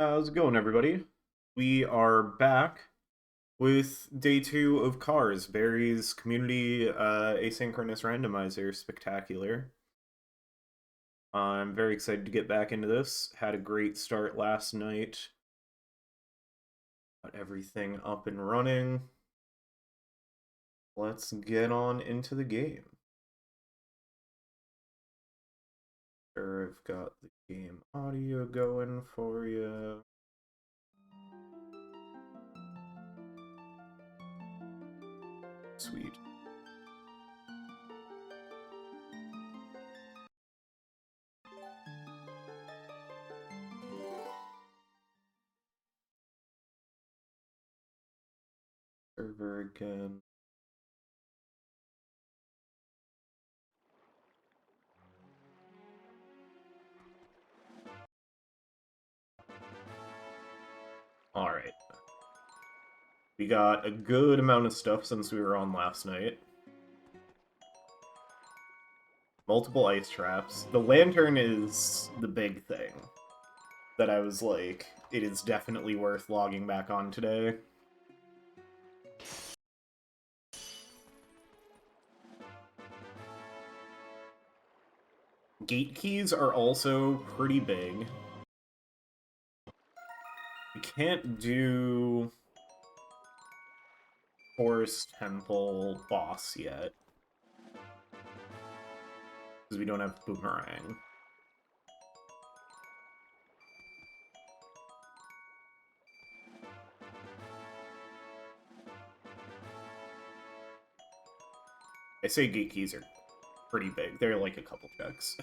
How's it going, everybody? We are back with day 2 of Cars, Barry's community asynchronous randomizer spectacular. I'm very excited to get back into this. Had a great start last night. Got everything up and running. Let's get on into the game. Sure, I've got the game audio going for you. Sweet. Server again. Alright. We got a good amount of stuff since we were on last night. Multiple ice traps. The lantern is the big thing that I was like, it is definitely worth logging back on today. Gate keys are also pretty big. We can't do Forest Temple boss yet, because we don't have Boomerang. I say gate keys are pretty big. They're like a couple checks.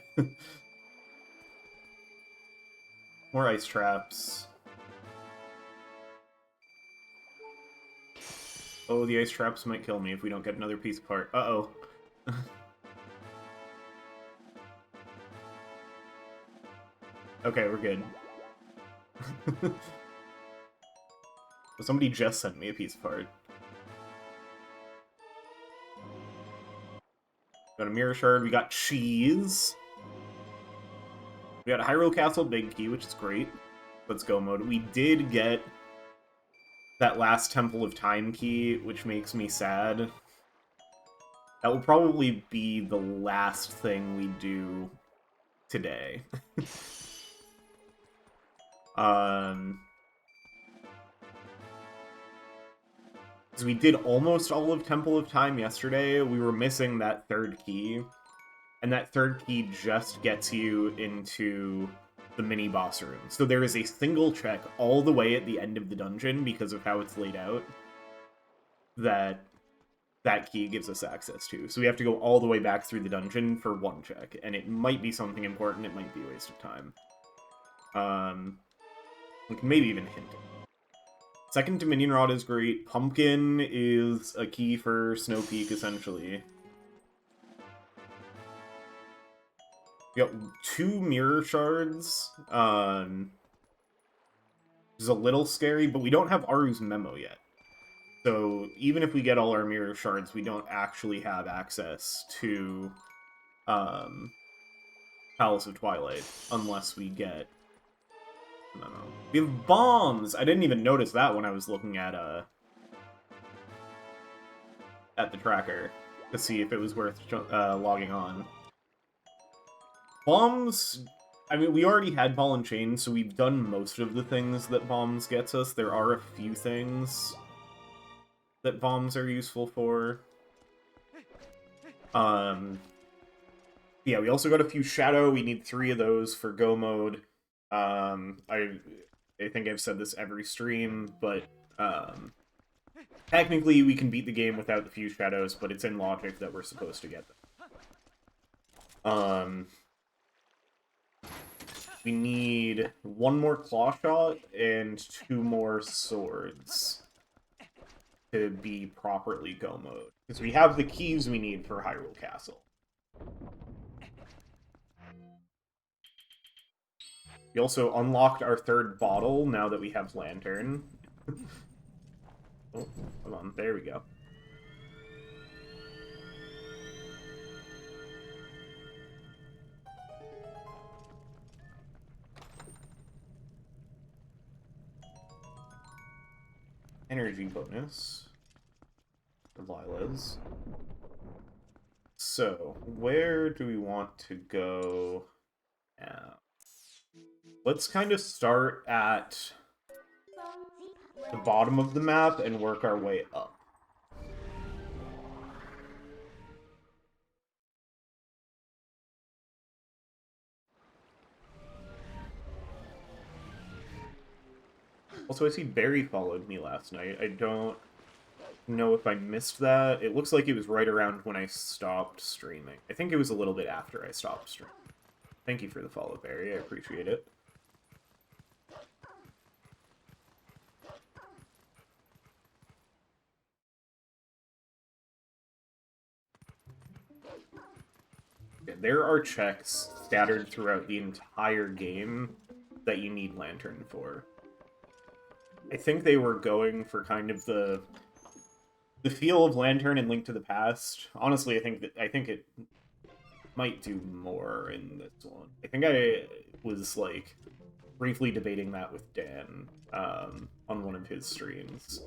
More ice traps. Oh, the ice traps might kill me if we don't get another piece apart. Uh-oh. Okay, we're good. Somebody just sent me a piece of art. Got a mirror shard, we got cheese. We got a Hyrule Castle big key, which is great. Let's go mode. We did get that last Temple of Time key, which makes me sad. That will probably be the last thing we do today. So we did almost all of Temple of Time yesterday. We were missing that third key. And that third key just gets you into the mini-boss room. So there is a single check all the way at the end of the dungeon, because of how it's laid out, that key gives us access to. So we have to go all the way back through the dungeon for one check. And it might be something important, it might be a waste of time. We can maybe even hint it. Second Dominion Rod is great. Pumpkin is a key for Snow Peak, essentially. We got 2 mirror shards. Which is a little scary, but we don't have Aru's memo yet. So even if we get all our mirror shards, we don't actually have access to Palace of Twilight unless we get memo. We have bombs! I didn't even notice that when I was looking at the tracker to see if it was worth logging on. Bombs, I mean, we already had Ball and Chain, so we've done most of the things that bombs gets us. There are a few things that bombs are useful for. Yeah, we also got a few Shadow. We need 3 of those for Go mode. I think I've said this every stream, but technically we can beat the game without the few Shadows, but it's in logic that we're supposed to get them. We need 1 more Claw Shot and 2 more Swords to be properly Go mode. Because we have the keys we need for Hyrule Castle. We also unlocked our 3rd bottle now that we have Lantern. Oh, hold on. There we go. energy bonus for Lila's. So, where do we want to go now? Let's kind of start at the bottom of the map and work our way up. Also, I see Barry followed me last night. I don't know if I missed that. It looks like it was right around when I stopped streaming. I think it was a little bit after I stopped streaming. Thank you for the follow, Barry. I appreciate it. There are checks scattered throughout the entire game that you need Lantern for. I think they were going for kind of the feel of Lantern and Link to the Past. Honestly, I think it might do more in this one. I think I was like briefly debating that with Dan on one of his streams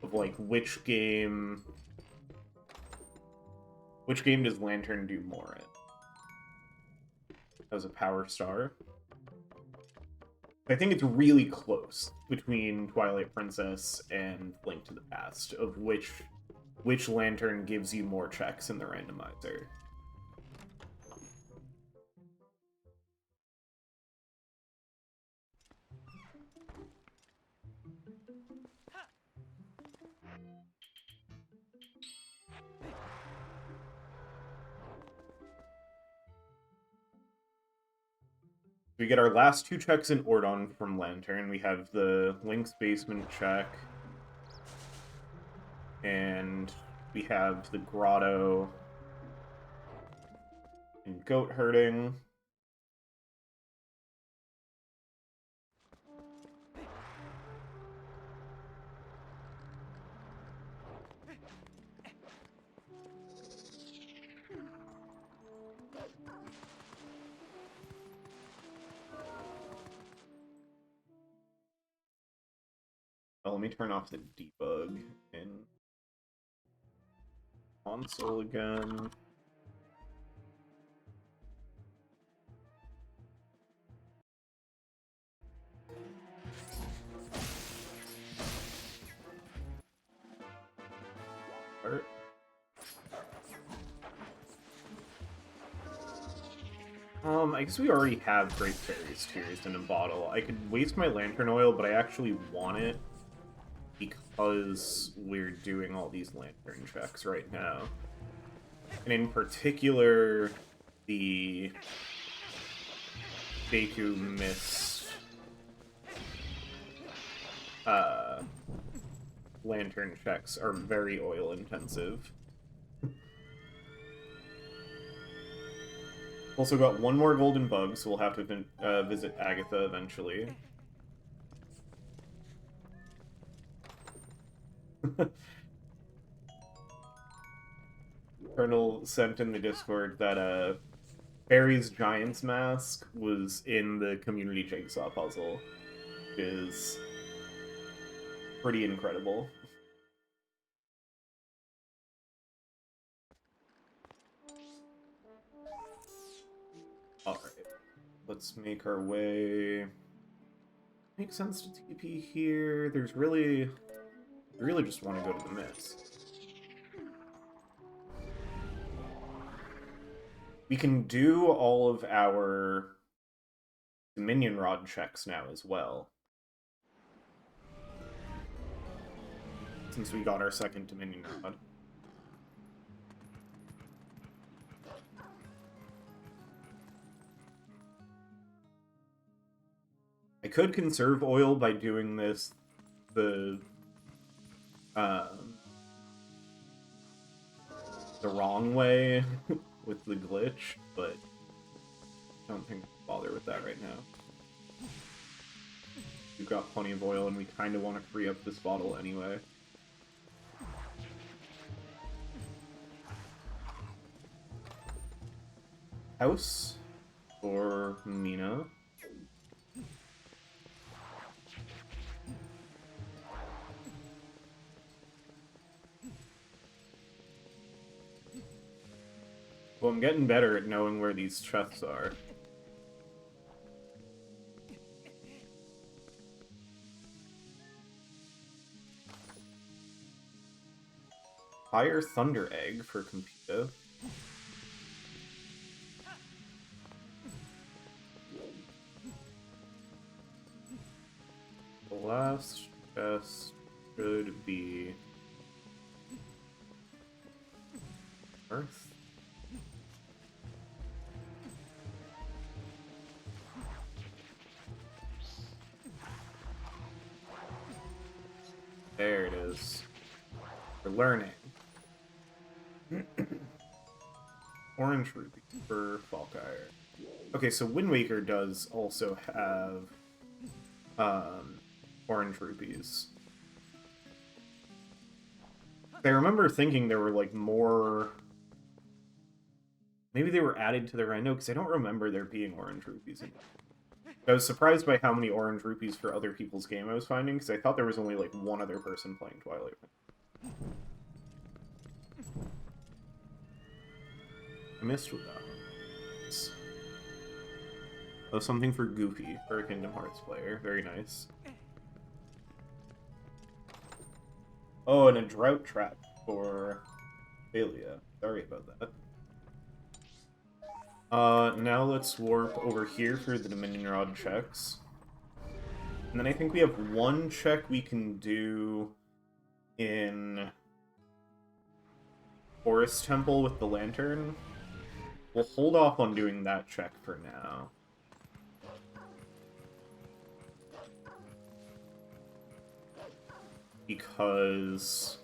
of like which game does Lantern do more in? As a power star. I think it's really close between Twilight Princess and Link to the Past of which Lantern gives you more checks in the randomizer. We get our last 2 checks in Ordon from Lantern. We have the Link's Basement check, and we have the Grotto and Goat Herding. Oh, let me turn off the debug in console again. I guess we already have Great Fairy's Tears in a bottle. I could waste my Lantern Oil, but I actually want it because we're doing all these Lantern checks right now. And in particular, the Deku Mist Lantern checks are very oil intensive. Also got 1 more golden bug, so we'll have to visit Agatha eventually. Colonel sent in the Discord that Barry's Giant's Mask was in the community jigsaw puzzle, which is pretty incredible. Alright, let's make our way. Makes sense to TP here. There's really... I really just want to go to the Mist. We can do all of our Dominion Rod checks now as well. Since we got our second Dominion Rod. I could conserve oil by doing this the wrong way with the glitch, but I don't think I'll bother with that right now. We've got plenty of oil, and we kind of want to free up this bottle anyway. House for Mina. Well, I'm getting better at knowing where these chests are. Fire Thunder Egg for Computer. The last chest should be Earth. There it is. We're learning. Orange Ruby for Falkire. Okay, so Wind Waker does also have orange rupees. I remember thinking there were like more. Maybe they were added to the Rando because I don't remember there being orange rupees in it. I was surprised by how many orange rupees for other people's game I was finding because I thought there was only like one other person playing Twilight. I missed with that one. Oh, something for Goofy for a Kingdom Hearts player. Very nice. Oh, and a drought trap for Thalia. Sorry about that. Now let's warp over here for the Dominion Rod checks. And then I think we have one check we can do in Forest Temple with the lantern. We'll hold off on doing that check for now. Because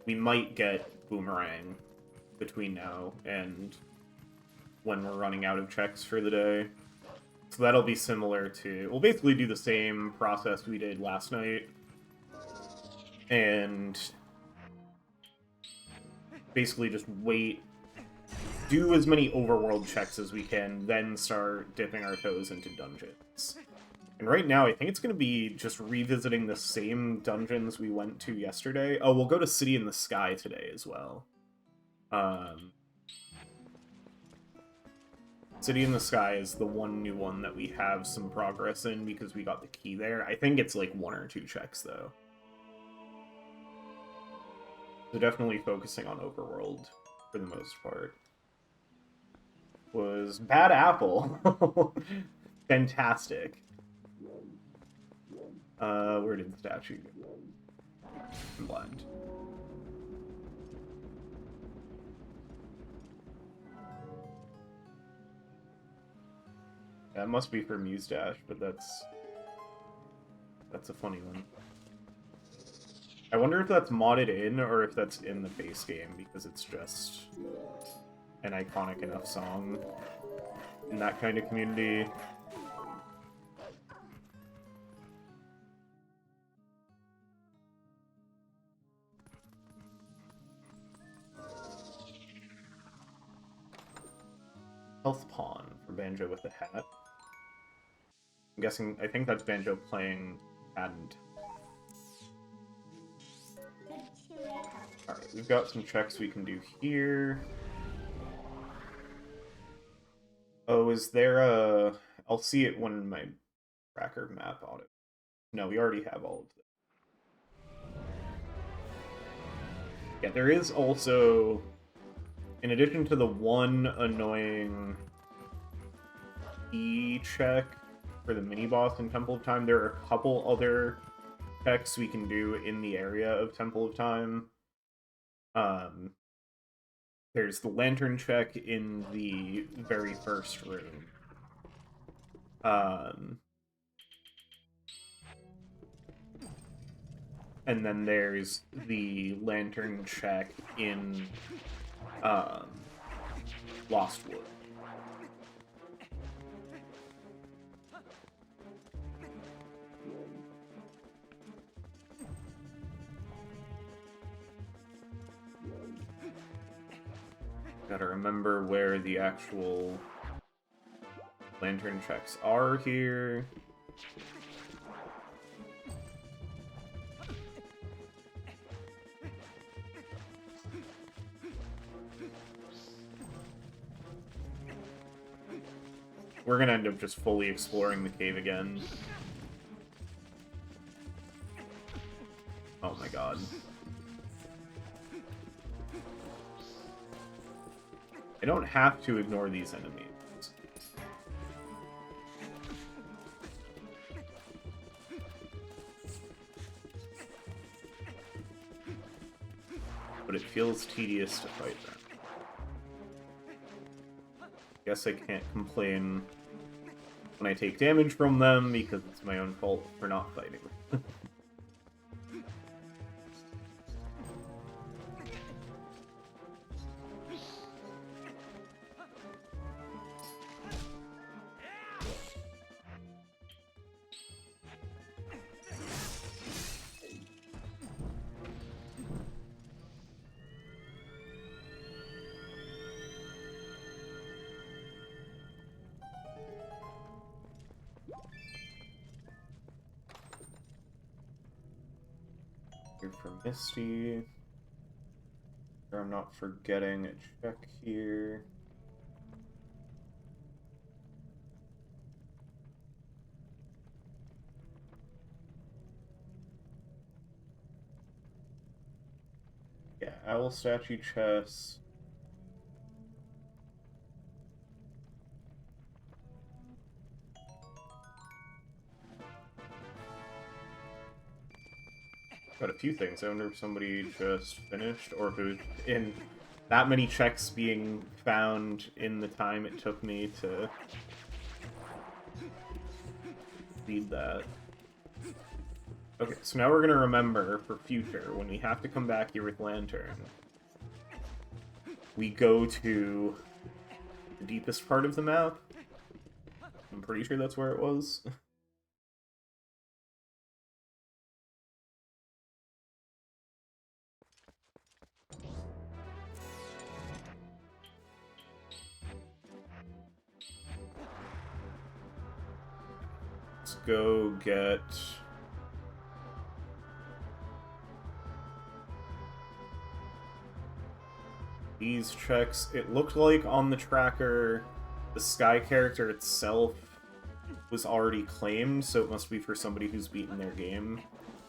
we might get Boomerang between now and when we're running out of checks for the day. So that'll be similar to... We'll basically do the same process we did last night. And basically just wait, do as many overworld checks as we can, then start dipping our toes into dungeons. And right now, I think it's going to be just revisiting the same dungeons we went to yesterday. Oh, we'll go to City in the Sky today as well. City in the Sky is the one new one that we have some progress in because we got the key there. I think it's like 1 or 2 checks, though. So definitely focusing on Overworld for the most part. Was Bad Apple. Fantastic. Where did the statue go? I'm blind. That must be for Mustache, but that's a funny one. I wonder if that's modded in or if that's in the base game because it's just an iconic enough song in that kind of community. Health Pawn for Banjo with the hat. I'm guessing, I think that's Banjo playing Hadn't. Alright, we've got some checks we can do here. Oh, is there a... I'll see it when my tracker map on it. No, we already have all of them. Yeah, there is also... In addition to the one annoying key check for the mini-boss in Temple of Time, there are a couple other checks we can do in the area of Temple of Time. There's the lantern check in the very first room. And then there's the lantern check in Lost Wood. Gotta remember where the actual lantern checks are here. We're gonna end up just fully exploring the cave again. Oh my god. I don't have to ignore these enemies. But it feels tedious to fight them. Guess I can't complain when I take damage from them because it's my own fault for not fighting. For Misty. Sure I'm not forgetting a check here. Yeah, owl statue chest. Got a few things. I wonder if somebody just finished, or who's in that many checks being found in the time it took me to read that. Okay, so now we're gonna remember for future, when we have to come back here with Lantern, we go to the deepest part of the map. I'm pretty sure that's where it was. Let's go get these checks. It looked like on the tracker, the Sky character itself was already claimed, so it must be for somebody who's beaten their game.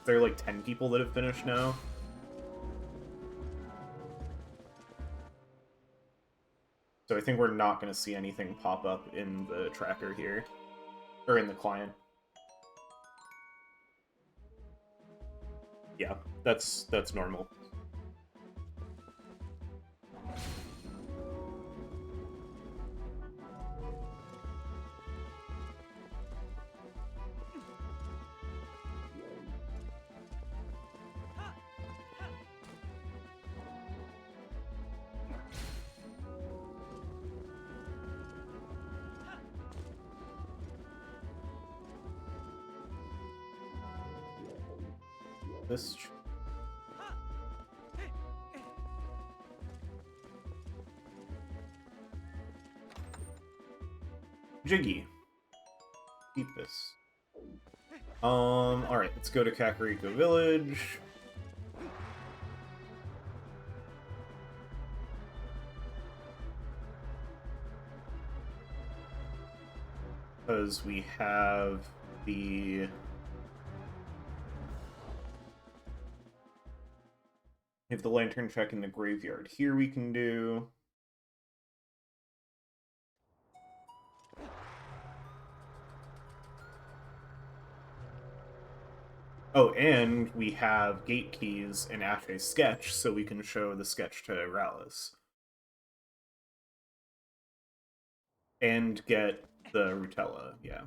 There are like 10 people that have finished now. So I think we're not going to see anything pop up in the tracker here. Or in the client. Yeah, that's normal. This Jiggy. Keep this. Alright, let's go to Kakariko Village. Because we have the... We have the lantern check in the graveyard here we can do. Oh, and we have gate keys in Ashay's sketch, so we can show the sketch to Rallis. And get the Rutella, yeah.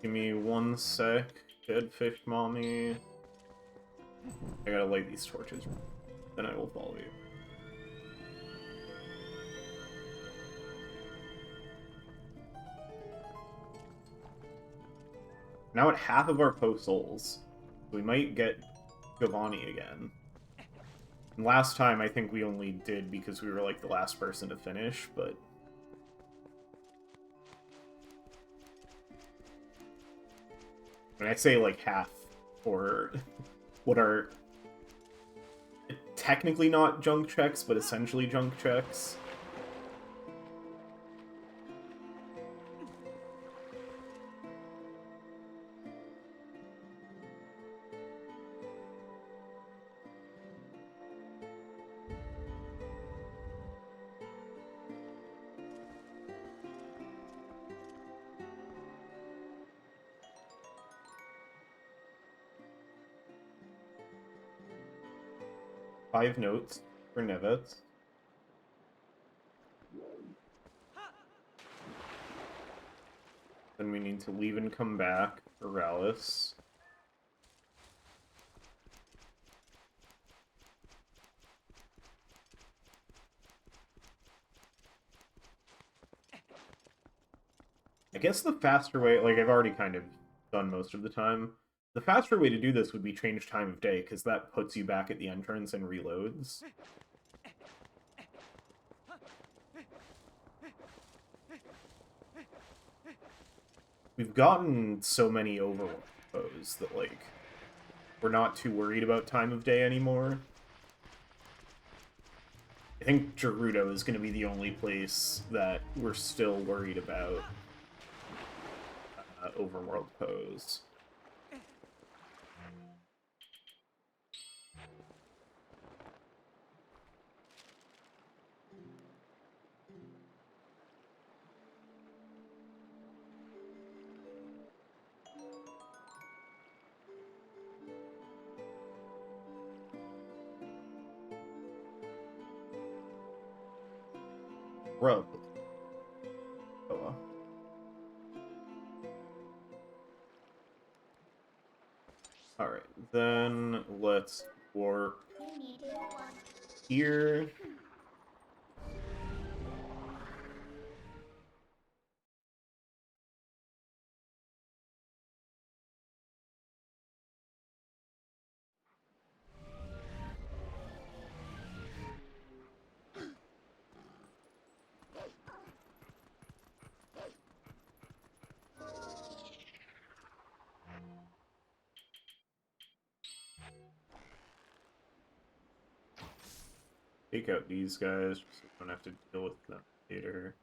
Give me one sec. Dead fish mommy. I gotta light these torches. Then I will follow you. Now at half of our post souls. We might get Giovanni again. And last time I think we only did because we were like the last person to finish, but... When I say like half, or what are technically not junk checks, but essentially junk checks. Five notes for Nevets. Then we need to leave and come back for Rallis. I guess the faster way, like I've already kind of done most of the time, the faster way to do this would be change time of day, because that puts you back at the entrance and reloads. We've gotten so many Overworld foes that, like, we're not too worried about time of day anymore. I think Gerudo is going to be the only place that we're still worried about Overworld foes. Bro. Oh. Alright, then let's warp here. Take out these guys so we don't have to deal with them later.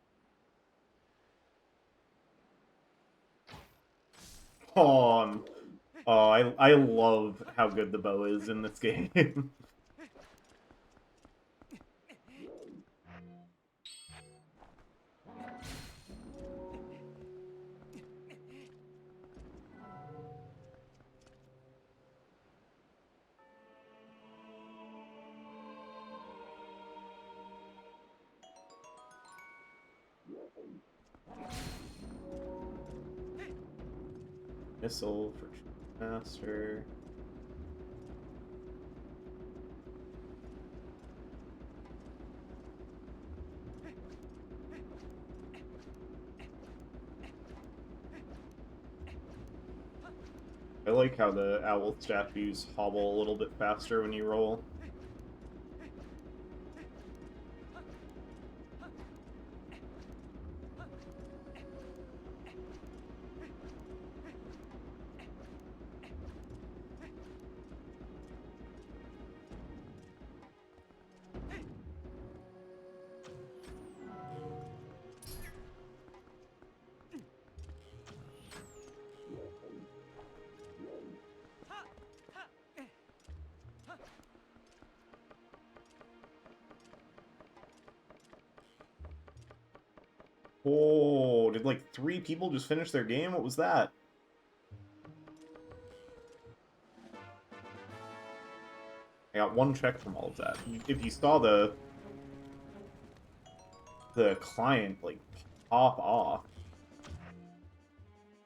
Oh, I love how good the bow is in this game. Missile for Master. I like how the owl statues hobble a little bit faster when you roll. Oh, did like 3 people just finish their game? What was that? I got 1 check from all of that. If you saw the client like pop off.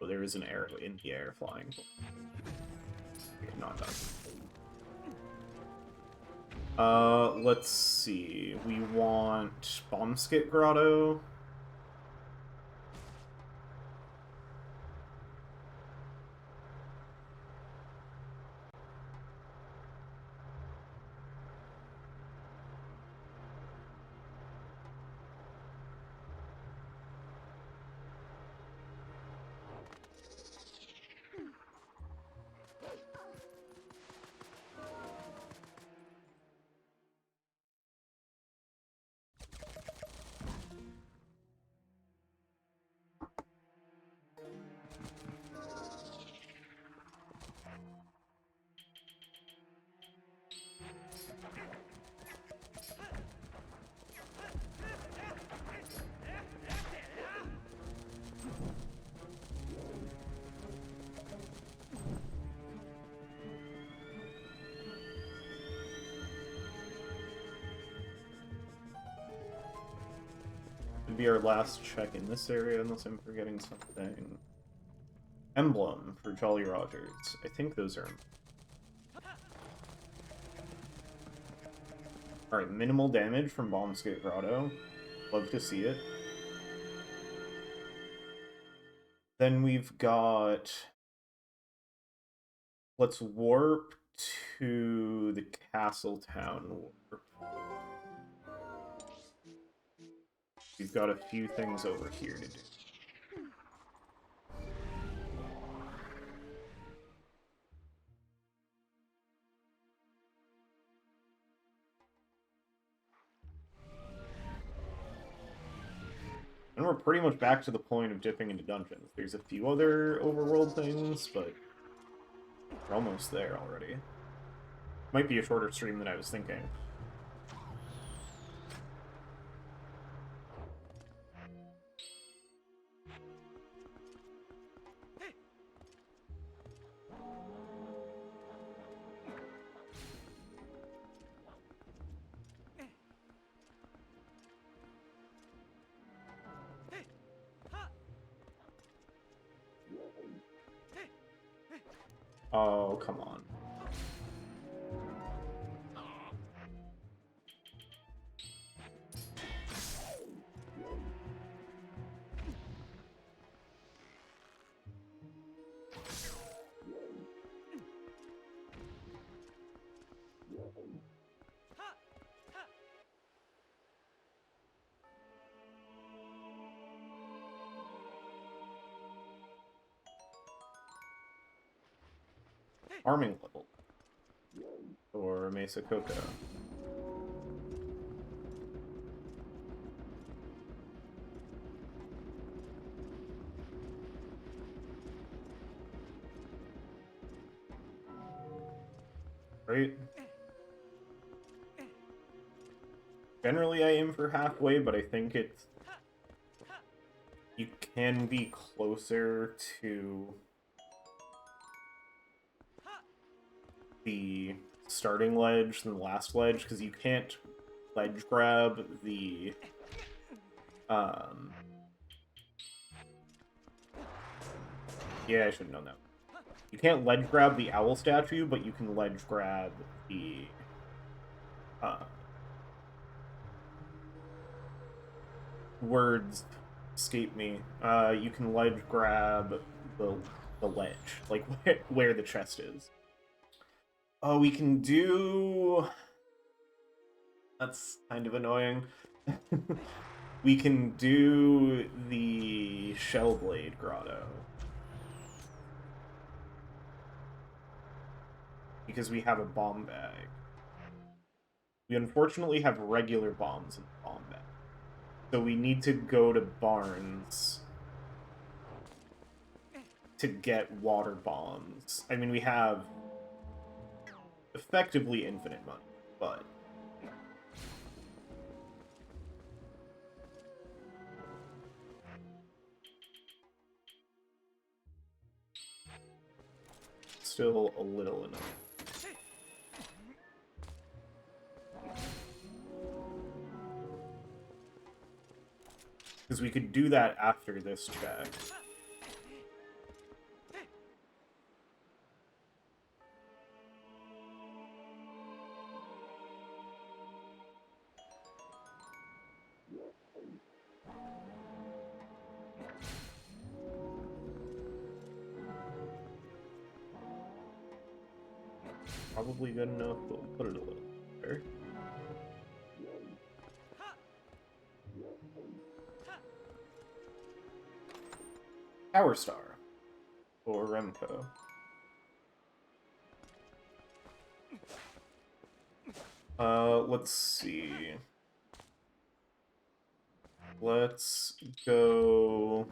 Oh, there is an arrow in the air flying. Not done. Let's see. We want Bombskit Grotto. Would be our last check in this area, unless I'm forgetting something. Emblem for Jolly Rogers. I think those are... Alright, minimal damage from Bombskate Grotto. Love to see it. Then we've got... Let's warp to the Castle Town warp. We've got a few things over here to do. And we're pretty much back to the point of dipping into dungeons. There's a few other overworld things, but we're almost there already. Might be a shorter stream than I was thinking. Oh, come on. Farming level. Or Mesa Coco. Right? Generally I aim for halfway, but I think it's... You can be closer to... the starting ledge than the last ledge, because you can't ledge grab the yeah, I should have known that. You can't ledge grab the owl statue, but you can ledge grab the words escape me. You can ledge grab the ledge, like where the chest is. Oh, we can do... That's kind of annoying. We can do the Shellblade Grotto. Because we have a bomb bag. We unfortunately have regular bombs in the bomb bag. So we need to go to Barnes to get water bombs. I mean, we have effectively infinite money, but... Still a little annoying. Because we could do that after this check. Probably good enough, but we'll put it a little better. Power Star for Remco. Let's see. Let's go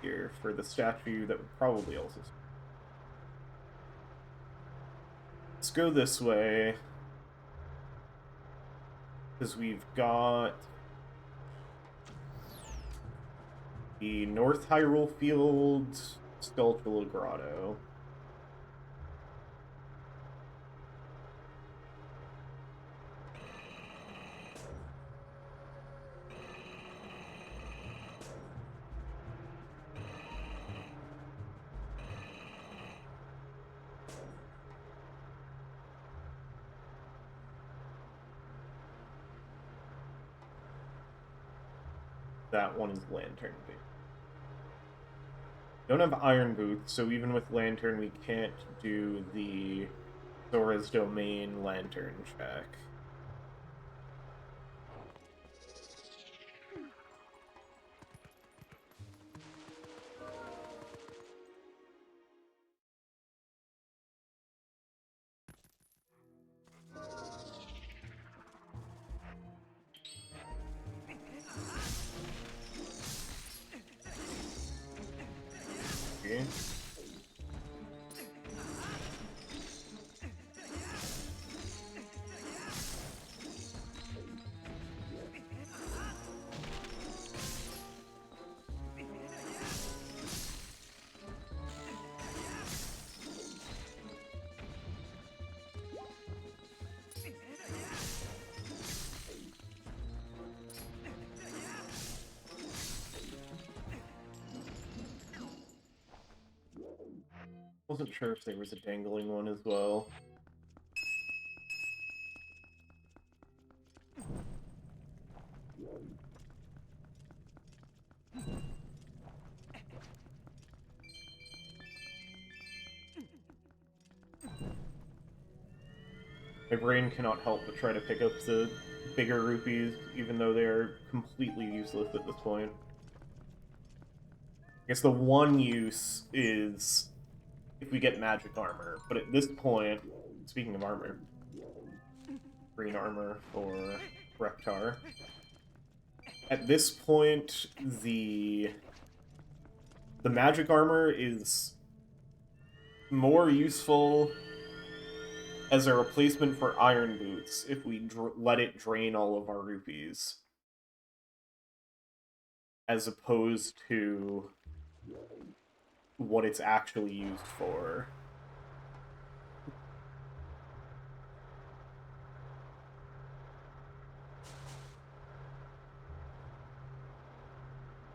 here for the statue that would probably also... Let's go this way. Because we've got the North Hyrule Field, Skulltula Grotto. That one is Lantern Boots. Don't have Iron Boots, so even with Lantern, we can't do the Zora's Domain Lantern check. Okay. Wasn't sure if there was a dangling one as well. My brain cannot help but try to pick up the bigger rupees, even though they're completely useless at this point. I guess the one use is if we get magic armor, but at this point, speaking of armor, green armor for Reptar. At this point, the magic armor is more useful as a replacement for Iron Boots if we let it drain all of our rupees, as opposed to what it's actually used for.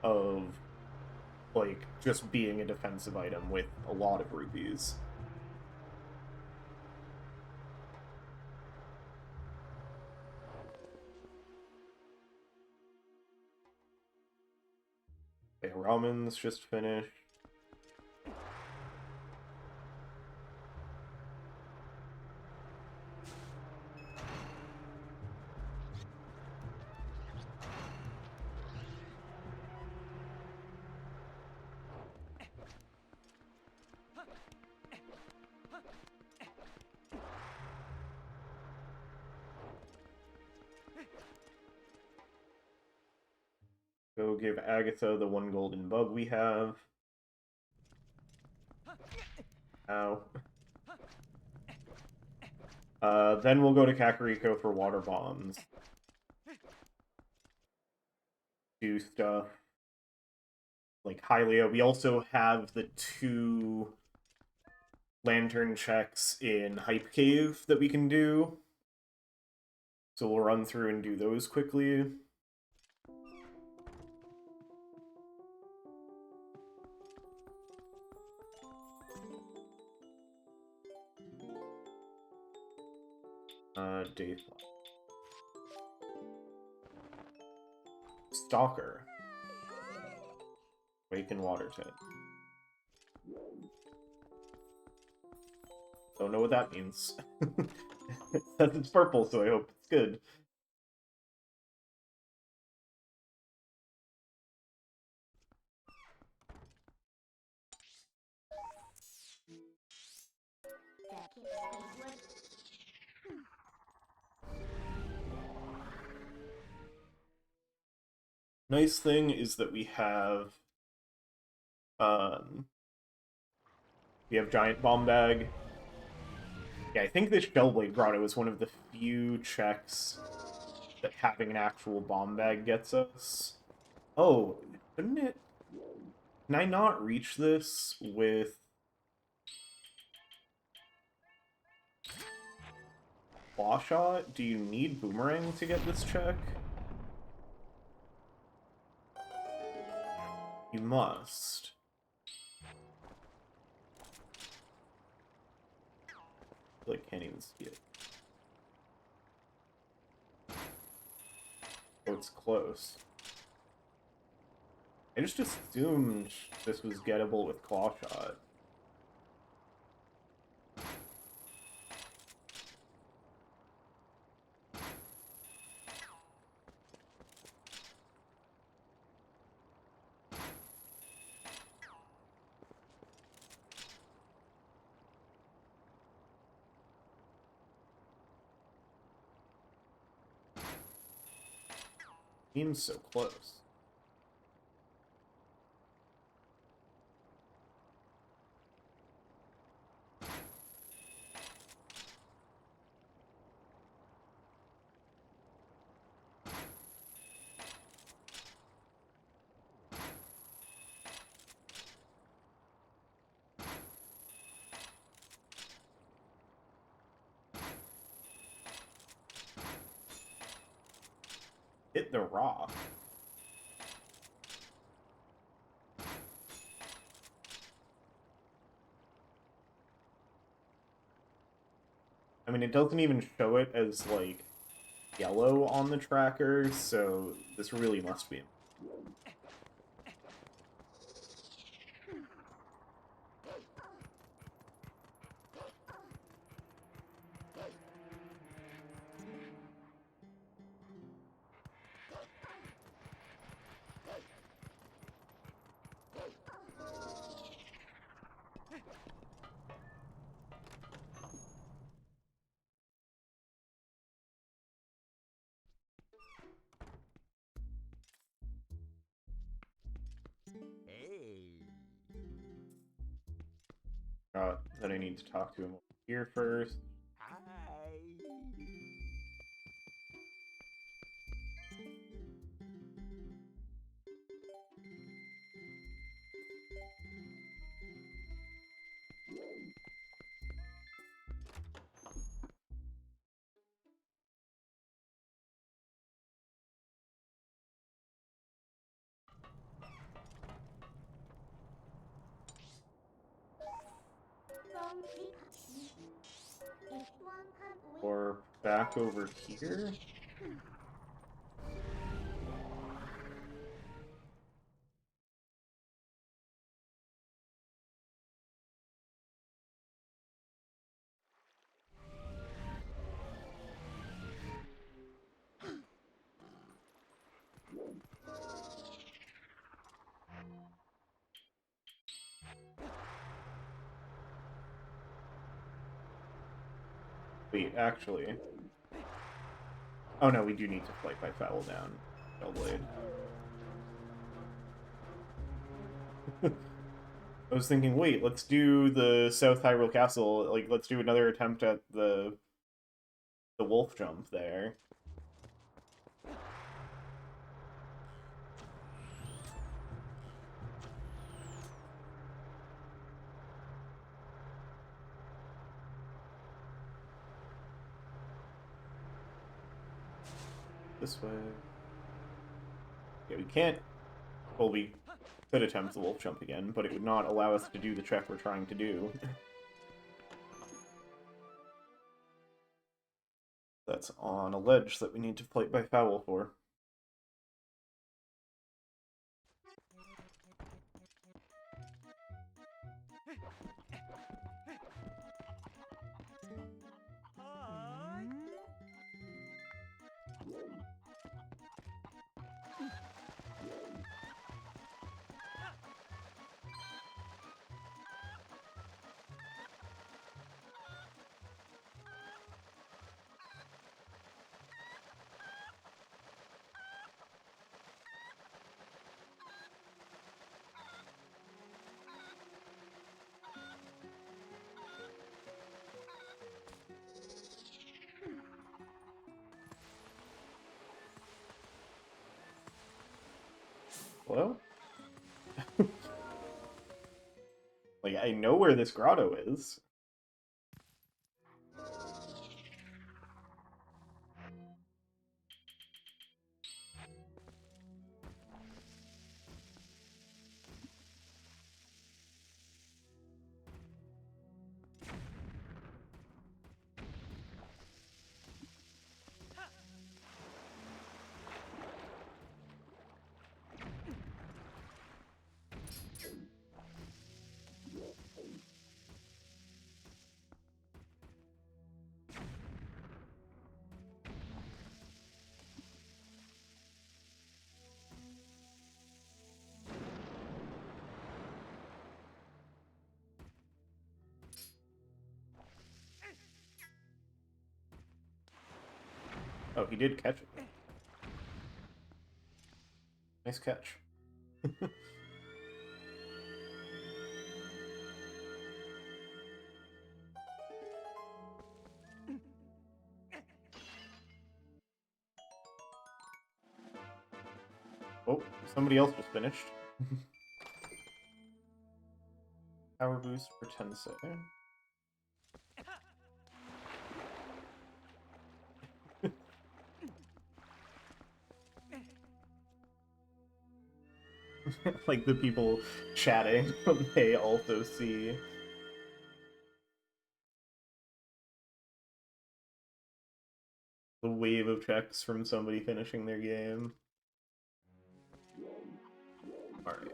Of, like, just being a defensive item with a lot of rupees. Okay, ramen's just finished. Go give Agatha the one golden bug we have. Ow. Then we'll go to Kakariko for water bombs. Do stuff like Hylia. We also have the 2 lantern checks in Hype Cave that we can do. So we'll run through and do those quickly. Daython. Stalker. Waken Waterton. Don't know what that means. It says it's purple, so I hope it's good. Nice thing is that we have Giant Bomb Bag, Yeah, I think this Shellblade Grotto is one of the few checks that having an actual bomb bag gets us. Oh, couldn't it... Can I not reach this with... Claw Shot? Do you need Boomerang to get this check? You must. I like, can't even see it. Oh, it's close. I just assumed this was gettable with Claw Shot. Seems so close. Hit the rock. I mean, it doesn't even show it as, like, yellow on the tracker, so this really must be... That I need to talk to him here first. Or back over here? Wait, actually... Oh no, we do need to fight by foul down Shellblade. I was thinking, wait, let's do the South Hyrule Castle, like, let's do another attempt at the wolf jump there. This way. Yeah, we can't... Well, we could attempt the wolf jump again, but it would not allow us to do the check we're trying to do. That's on a ledge that we need to fight by foul for. Hello? Like, I know where this grotto is. Oh, he did catch it. Nice catch. Oh, somebody else just finished. Power boost for 10 seconds. Like the people chatting, they also see. The wave of checks from somebody finishing their game. Alright.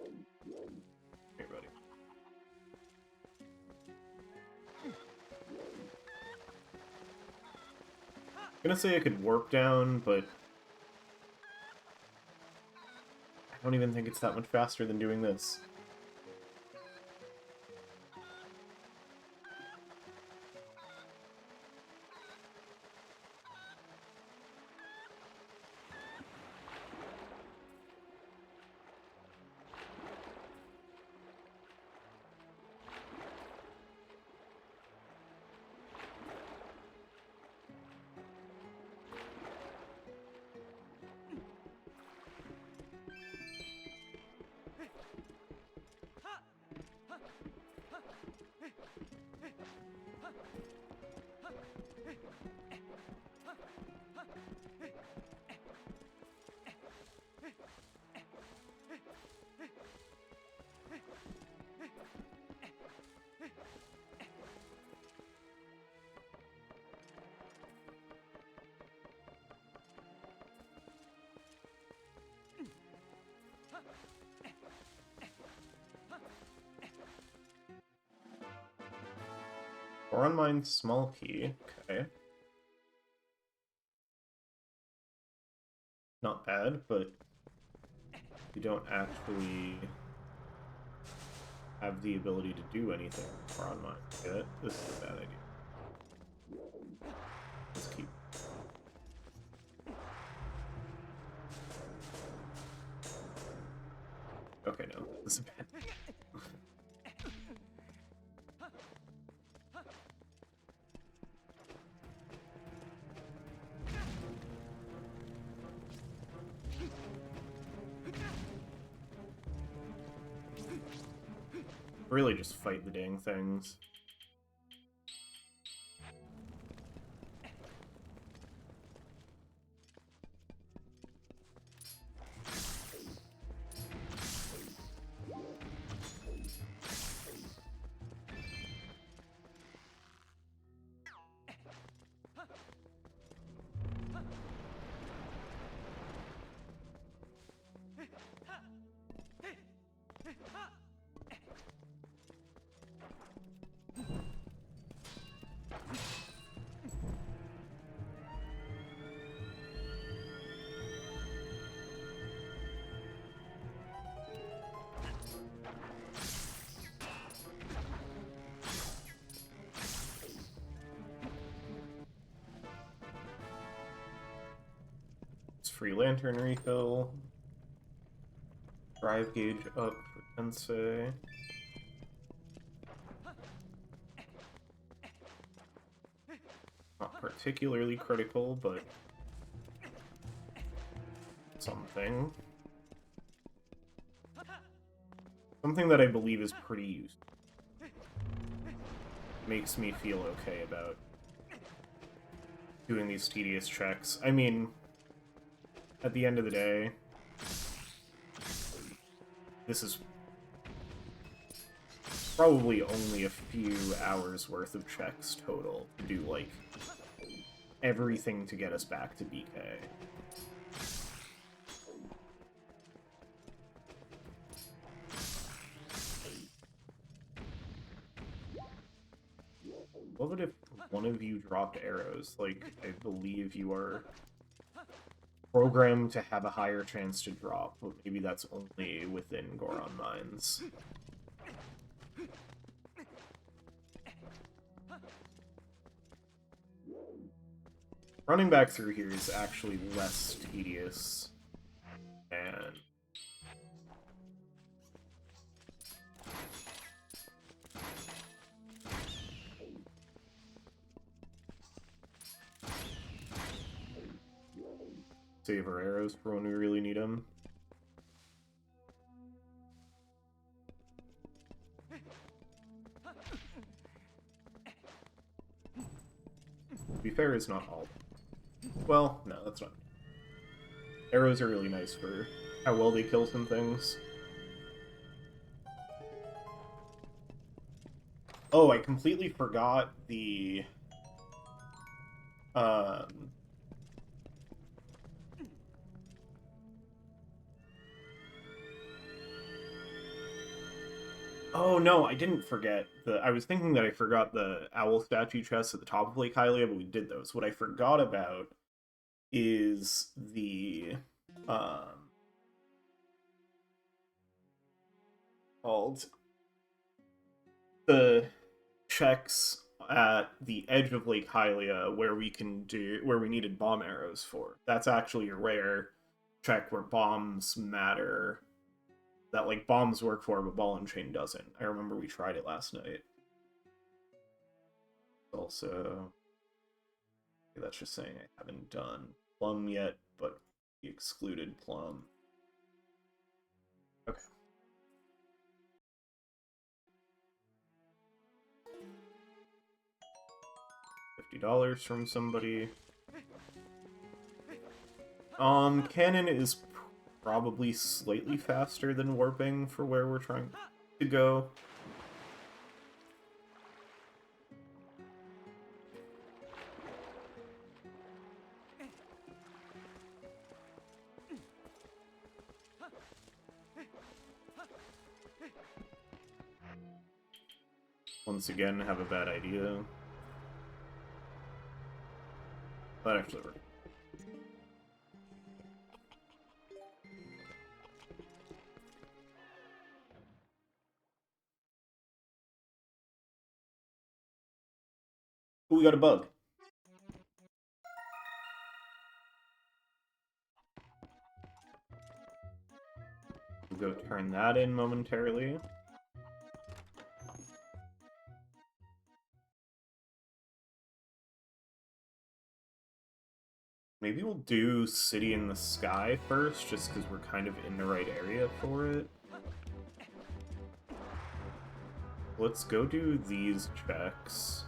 Hey, buddy. I'm gonna say I could warp down, but I don't even think it's that much faster than doing this. Or on mine, small key. Okay. Not bad, but you don't actually have the ability to do anything for on mine. Yeah, this is a bad idea. Let's keep. Okay, no, this is bad. Really just fight the dang things. Free lantern refill. Drive gauge up for Tensei. Not particularly critical, but something. Something that I believe is pretty useful. Makes me feel okay about doing these tedious checks. I mean, at the end of the day, this is probably only a few hours worth of checks total to do, like, everything to get us back to BK. What would if one of you dropped arrows? Like, I believe you are programmed to have a higher chance to drop, but maybe that's only within Goron Mines. Running back through here is actually less tedious and save our arrows for when we really need them. To be fair, it's not all. Well, no, that's not. Arrows are really nice for how well they kill some things. Oh, I completely forgot the... Oh, no, I didn't forget. I was thinking that I forgot the owl statue chests at the top of Lake Hylia, but we did those. What I forgot about is the... called... the checks at the edge of Lake Hylia where we needed bomb arrows for. That's actually a rare check where bombs matter. That, like, bombs work for, but ball and chain doesn't. I remember we tried it last night. Also, that's just saying I haven't done Plum yet, but we excluded Plum. Okay. $50 from somebody. Cannon is probably slightly faster than warping for where we're trying to go. Once again, have a bad idea. That actually worked. Ooh, we got a bug. We'll go turn that in momentarily. Maybe we'll do City in the Sky first, just because we're kind of in the right area for it. Let's go do these checks.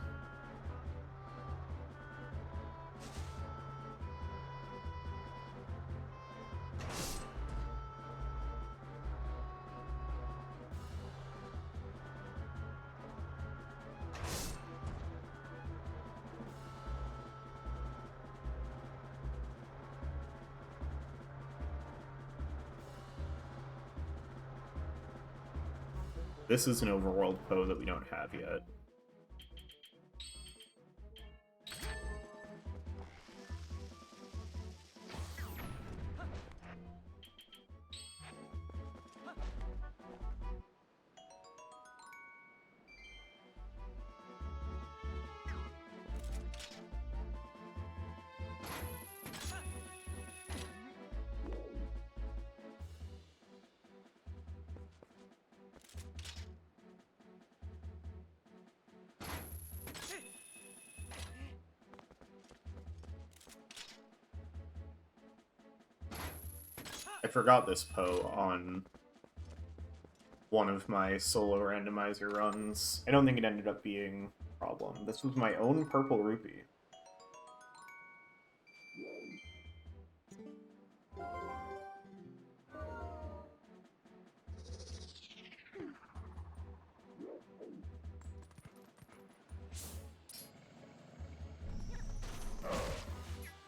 This is an overworld Poe that we don't have yet. I forgot this Poe on one of my solo randomizer runs. I don't think it ended up being a problem. This was my own purple rupee.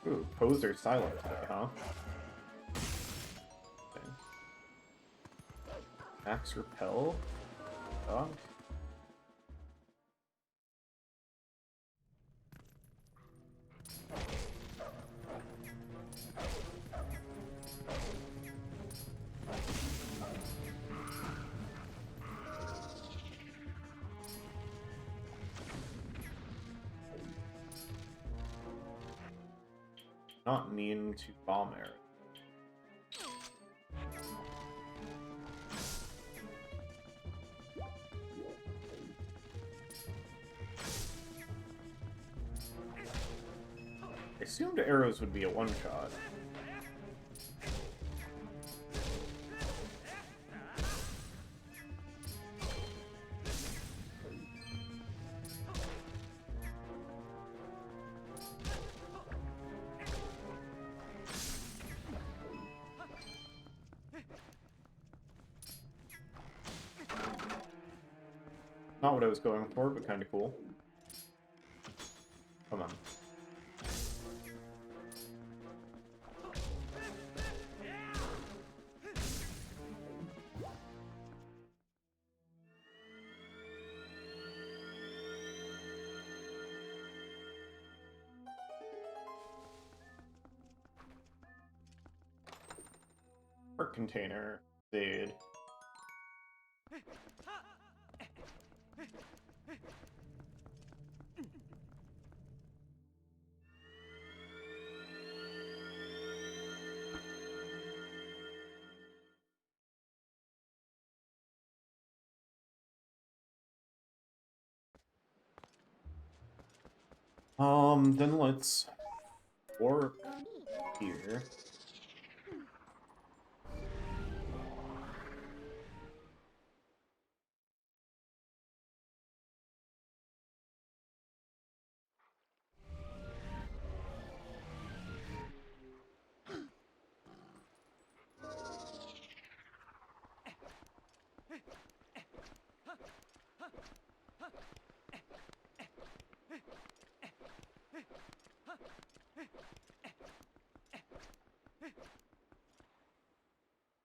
Ooh, poser silent today, huh? Okay. Max repel? Dog? Not mean to bomb arrow. I assumed arrows would be a one-shot. Not what I was going for, but kind of cool. Come on. Art container. Fade. Then let's work here.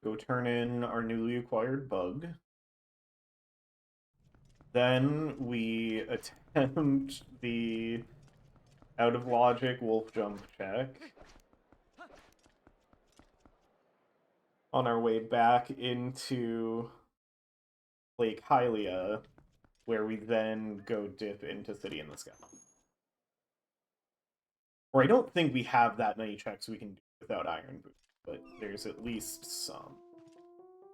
Go turn in our newly acquired bug. Then we attempt the out of logic wolf jump check. On our way back into Lake Hylia, where we then go dip into City in the Sky. Or I don't think we have that many checks we can do without Iron Boot, but there's at least some.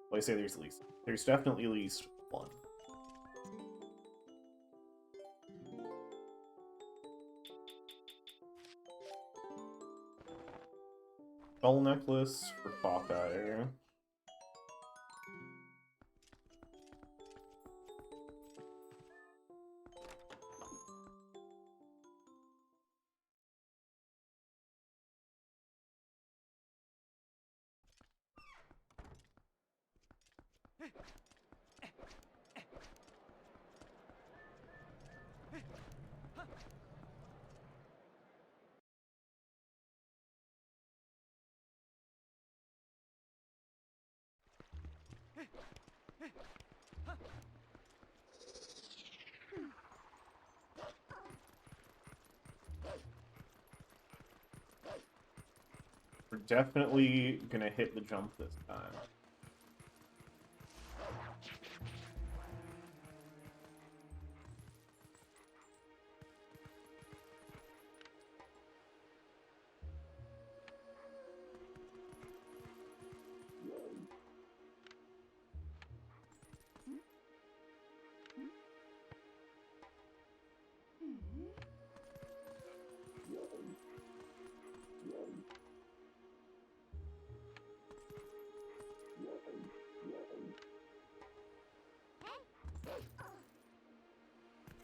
Well, I say there's at least. There's definitely at least one. Skull necklace for Hawkeye. We're definitely gonna hit the jump this time.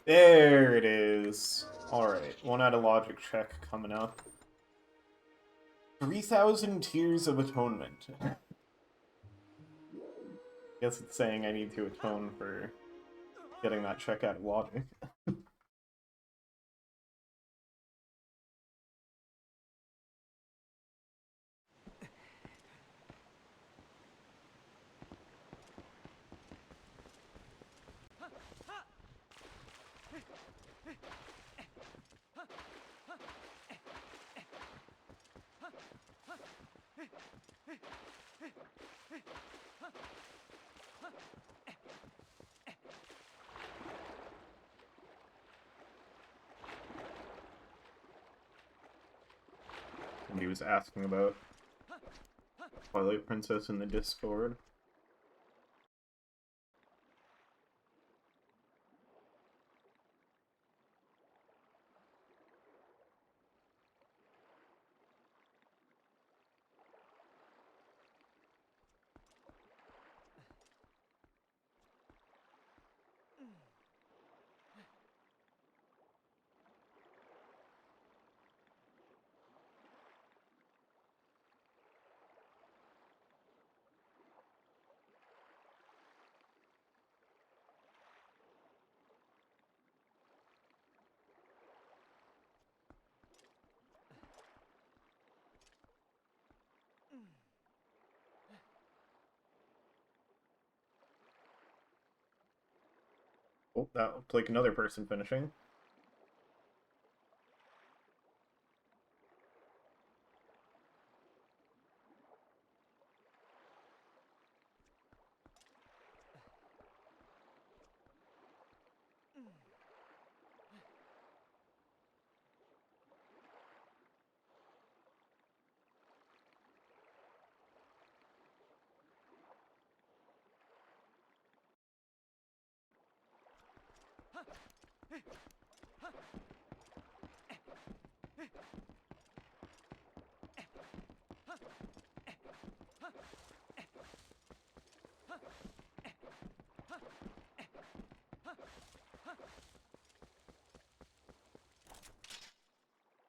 There it is. Alright, 1 out of logic check coming up. 3,000 Tears of Atonement. Guess it's saying I need to atone for getting that check out of logic. And he was asking about Twilight Princess in the Discord. Oh, that looked like another person finishing.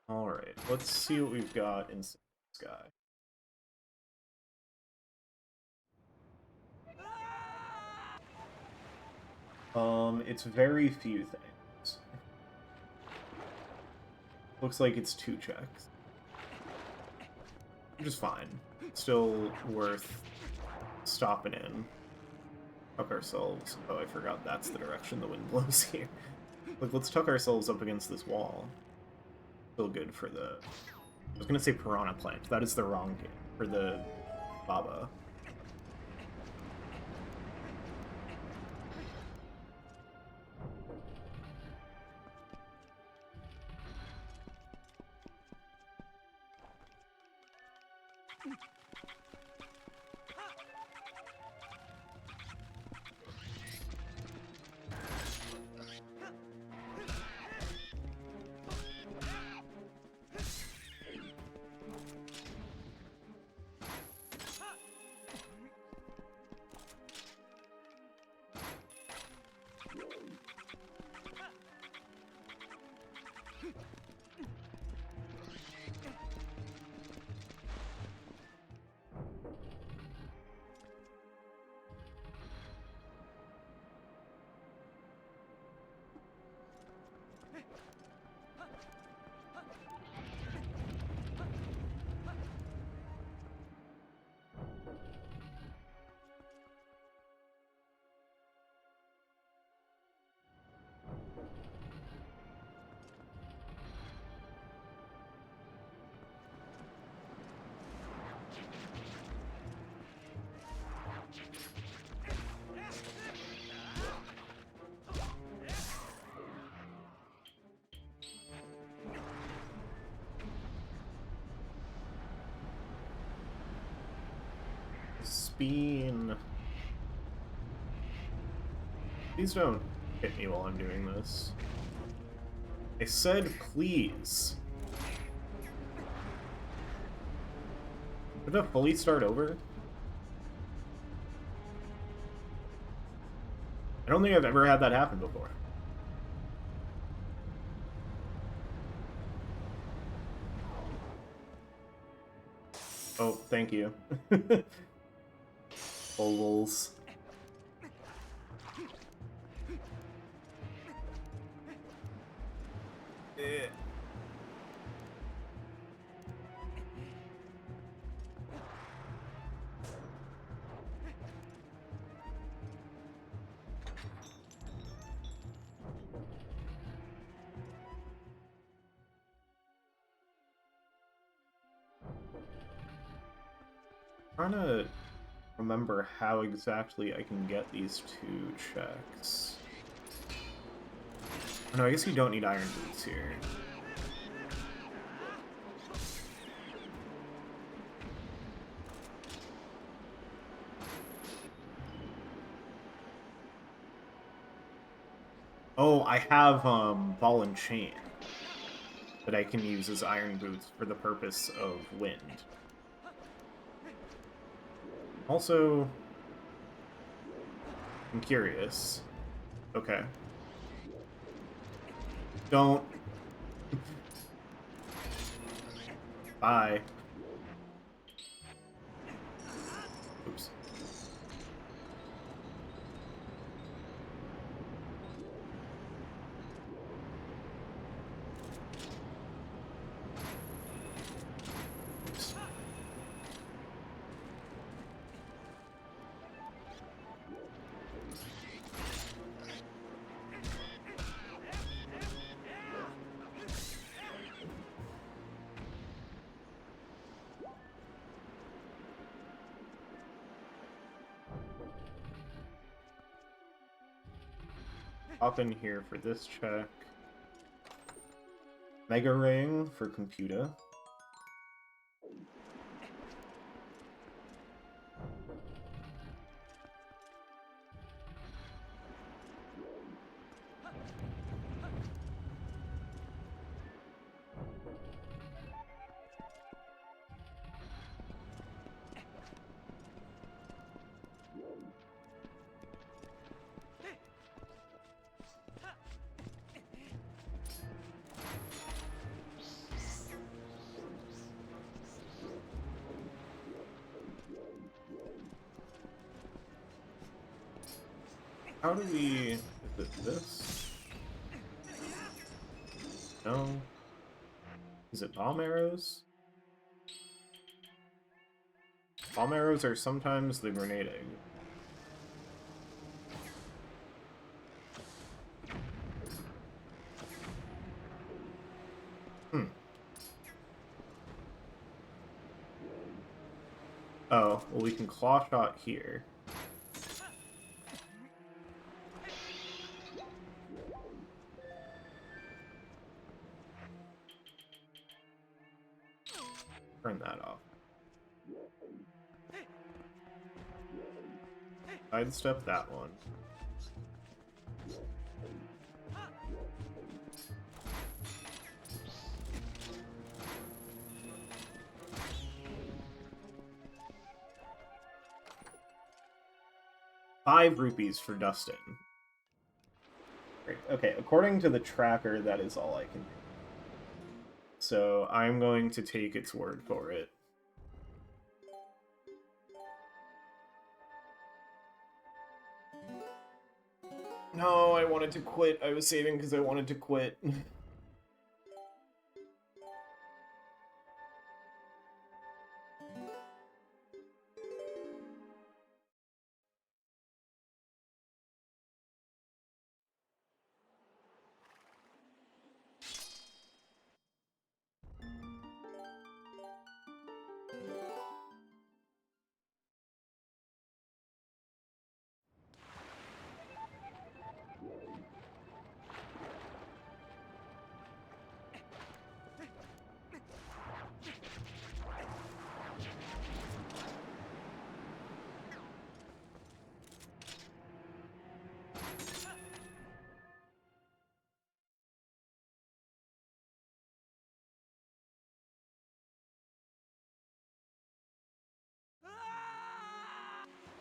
Alright, let's see what we've got in Sky. It's very few things. Looks like it's 2 checks. Which is fine. Still worth stopping in. Tuck ourselves. Oh, I forgot that's the direction the wind blows here. Look, let's tuck ourselves up against this wall. Still good for the... I was gonna say Piranha Plant. That is the wrong game. For the Baba. Bean. Please don't hit me while I'm doing this. I said please. Did it fully start over? I don't think I've ever had that happen before. Oh, thank you. Ovals. Eh. Trying to remember how exactly I can get these two checks. Oh, no, I guess you don't need iron boots here. Oh, I have ball and chain that I can use as iron boots for the purpose of wind. Also, I'm curious. Okay. Don't. Bye. Oops. Oops. Hop in here for this check. Mega Ring for computer. How do we... Is it this? No. Is it bomb arrows? Bomb arrows are sometimes the grenade egg. Oh, well we can claw shot here. Turn that off. Sidestep that one. ₹5 for Dustin. Great. Okay, according to the tracker, that is all I can do. So I'm going to take its word for it. No, I wanted to quit. I was saving because I wanted to quit.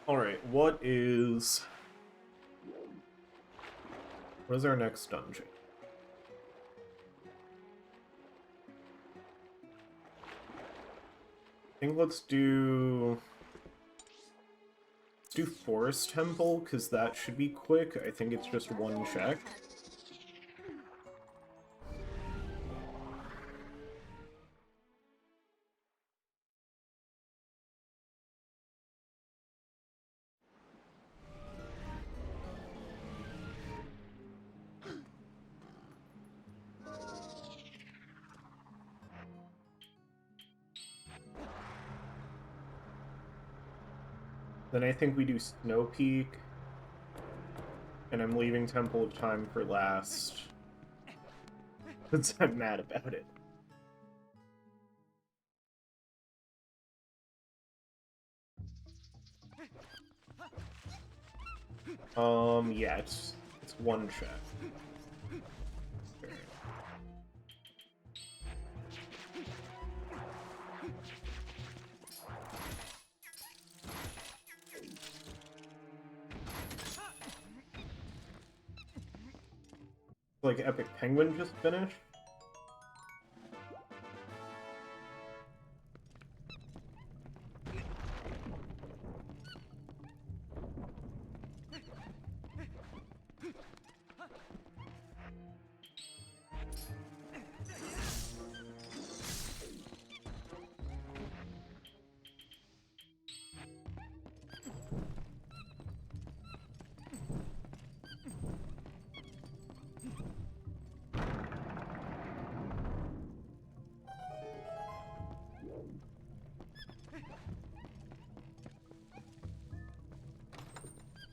Alright, what is our next dungeon? think let's do Forest Temple, because that should be quick. I think it's just one check. Then I think we do Snow Peak, and I'm leaving Temple of Time for last, because I'm mad about it. Yeah, it's one check. Like Epic Penguin just finished.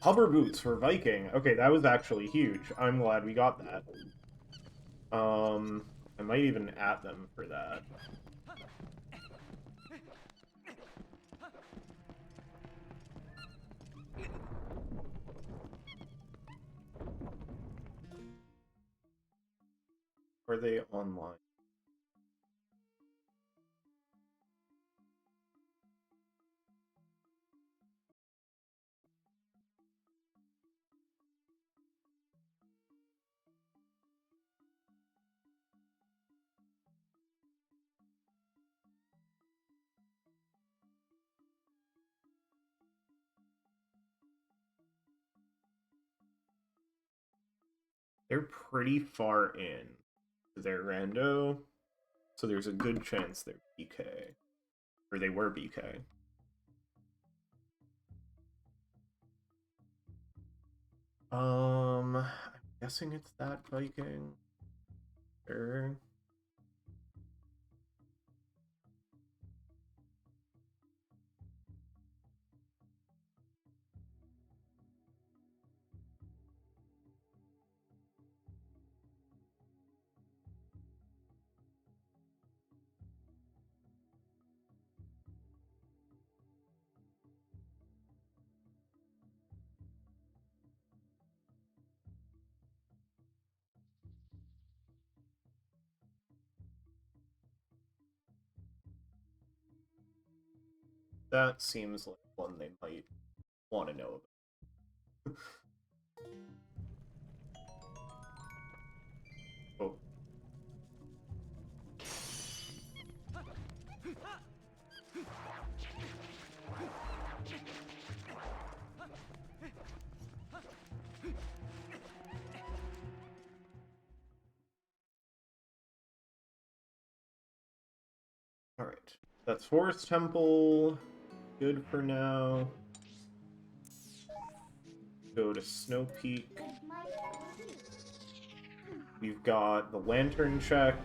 Hover boots for Viking. Okay, that was actually huge. I'm glad we got that. I might even at them for that. Are they online? They're pretty far in. They're Rando, so there's a good chance they're BK. Or they were BK. I'm guessing it's that Viking. Sure. That seems like one they might want to know about. Oh. Alright. That's Forest Temple. Good for now. Go to Snow Peak. We've got the Lantern check.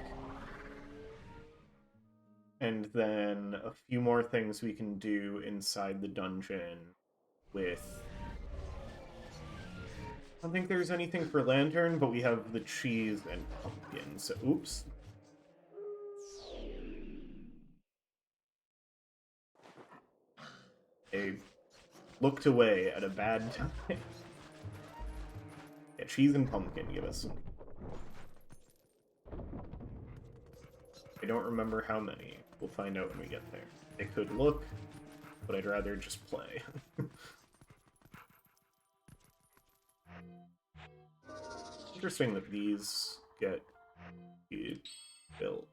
And then a few more things we can do inside the dungeon with... I don't think there's anything for Lantern, but we have the cheese and pumpkin, so oops. They looked away at a bad time. Yeah, cheese and pumpkin give us some. I don't remember how many. We'll find out when we get there. They could look, but I'd rather just play. Interesting that these get built.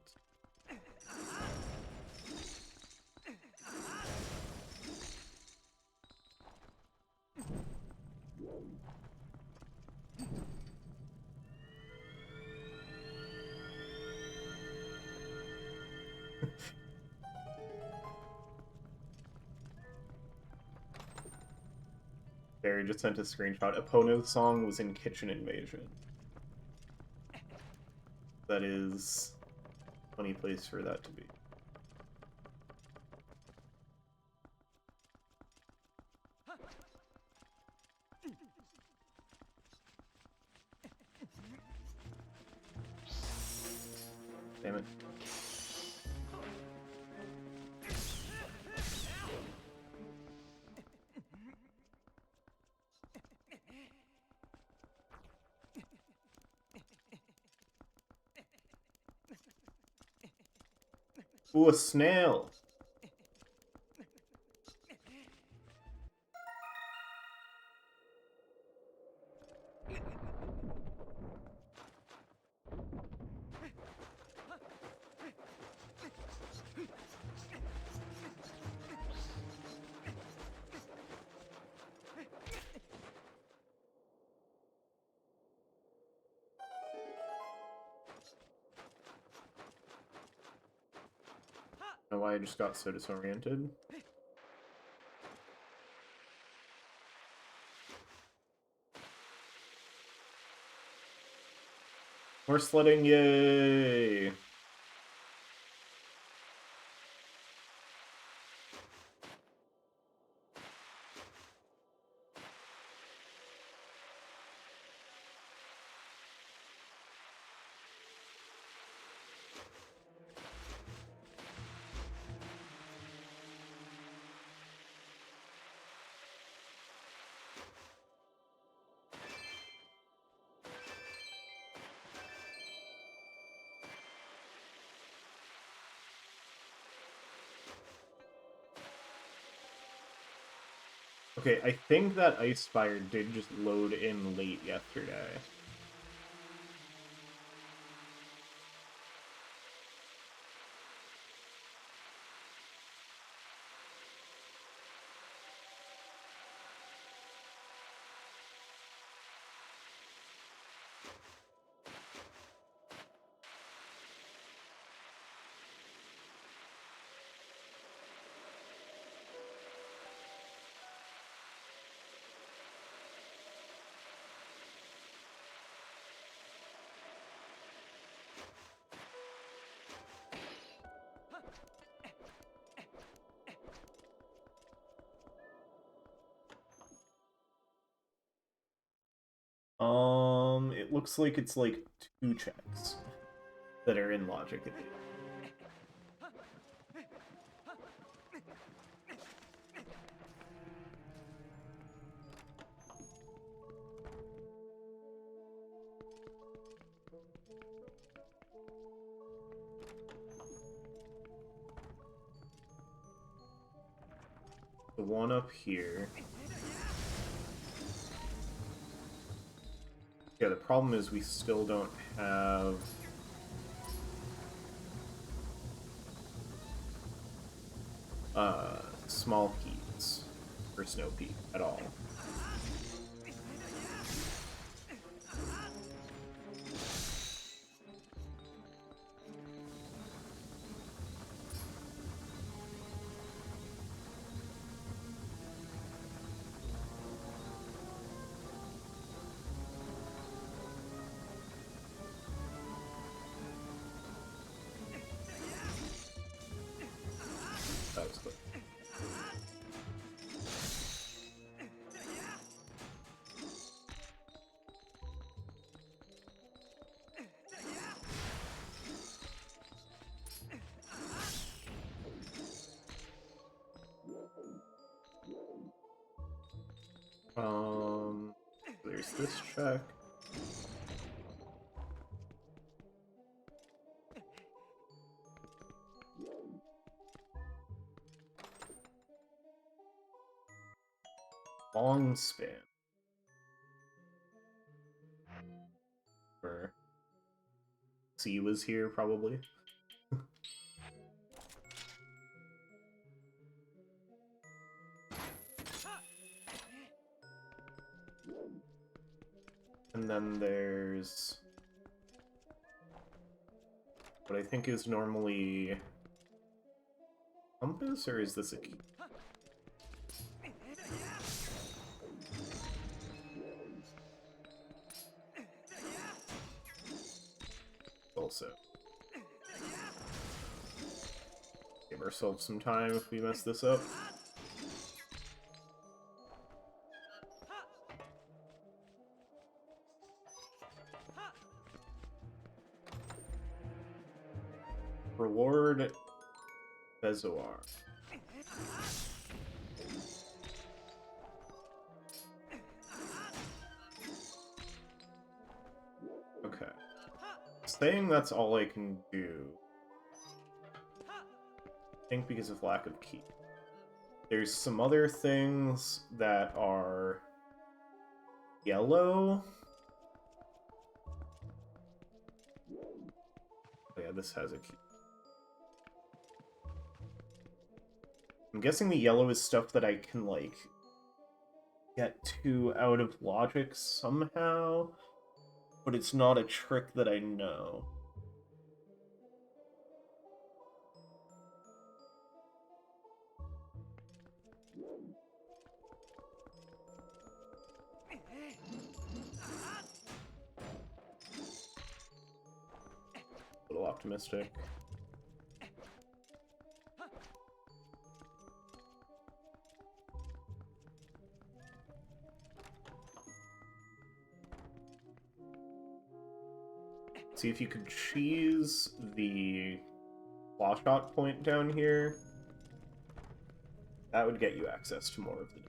Barry just sent a screenshot. Epono's song was in Kitchen Invasion. That is a funny place for that to be. Damn it. Ooh, a snail! Know why I just got so disoriented? More sledding, yay! Okay, I think that Ice Spire did just load in late yesterday. It looks like it's like 2 checks that are in logic. The one up here. Yeah, the problem is we still don't have... small peaks for Snow Peak at all. That was quick. There's this check. Long span. Or C was here, probably. And then there's what I think is normally compass, or is this a key? Also. Give ourselves some time if we mess this up. Reward Bezoar. Okay. Saying that's all I can do. I think because of lack of key. There's some other things that are yellow. Oh yeah, this has a key. I'm guessing the yellow is stuff that I can, like, get to out of logic somehow, but it's not a trick that I know. A little optimistic. See if you could cheese the claw shot point down here. That would get you access to more of the...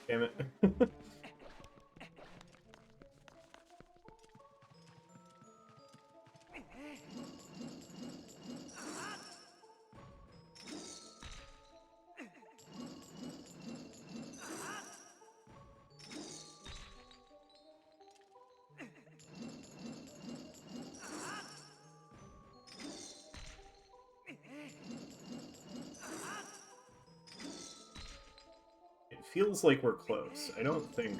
Damn it. It feels like we're close. I don't think...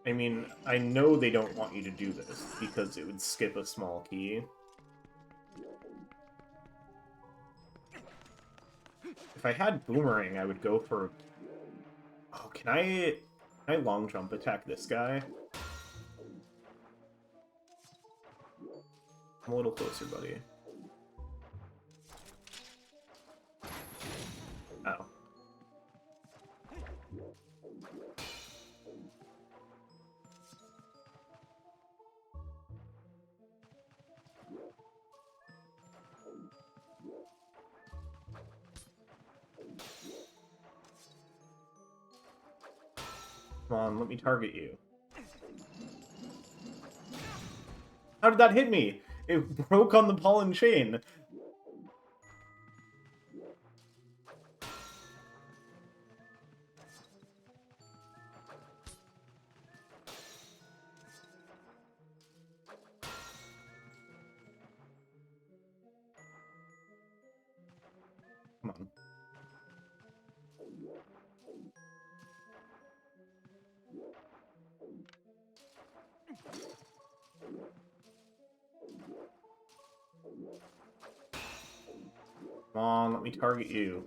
I mean, I know they don't want you to do this, because it would skip a small key. If I had Boomerang, I would go for... Oh, can I long jump attack this guy? I'm a little closer, buddy. Oh. Come on, let me target you. How did that hit me? It broke on the ball and chain. Come on. Come on, let me target you.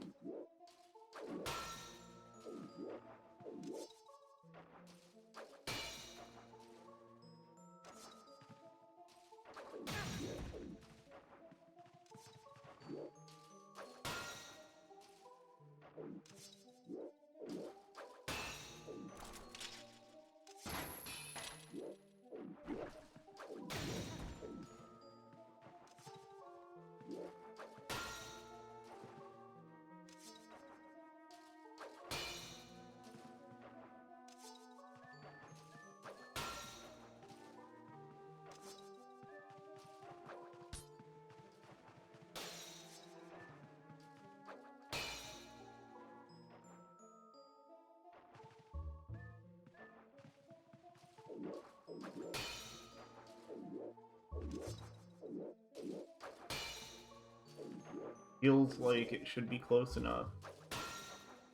Feels like it should be close enough.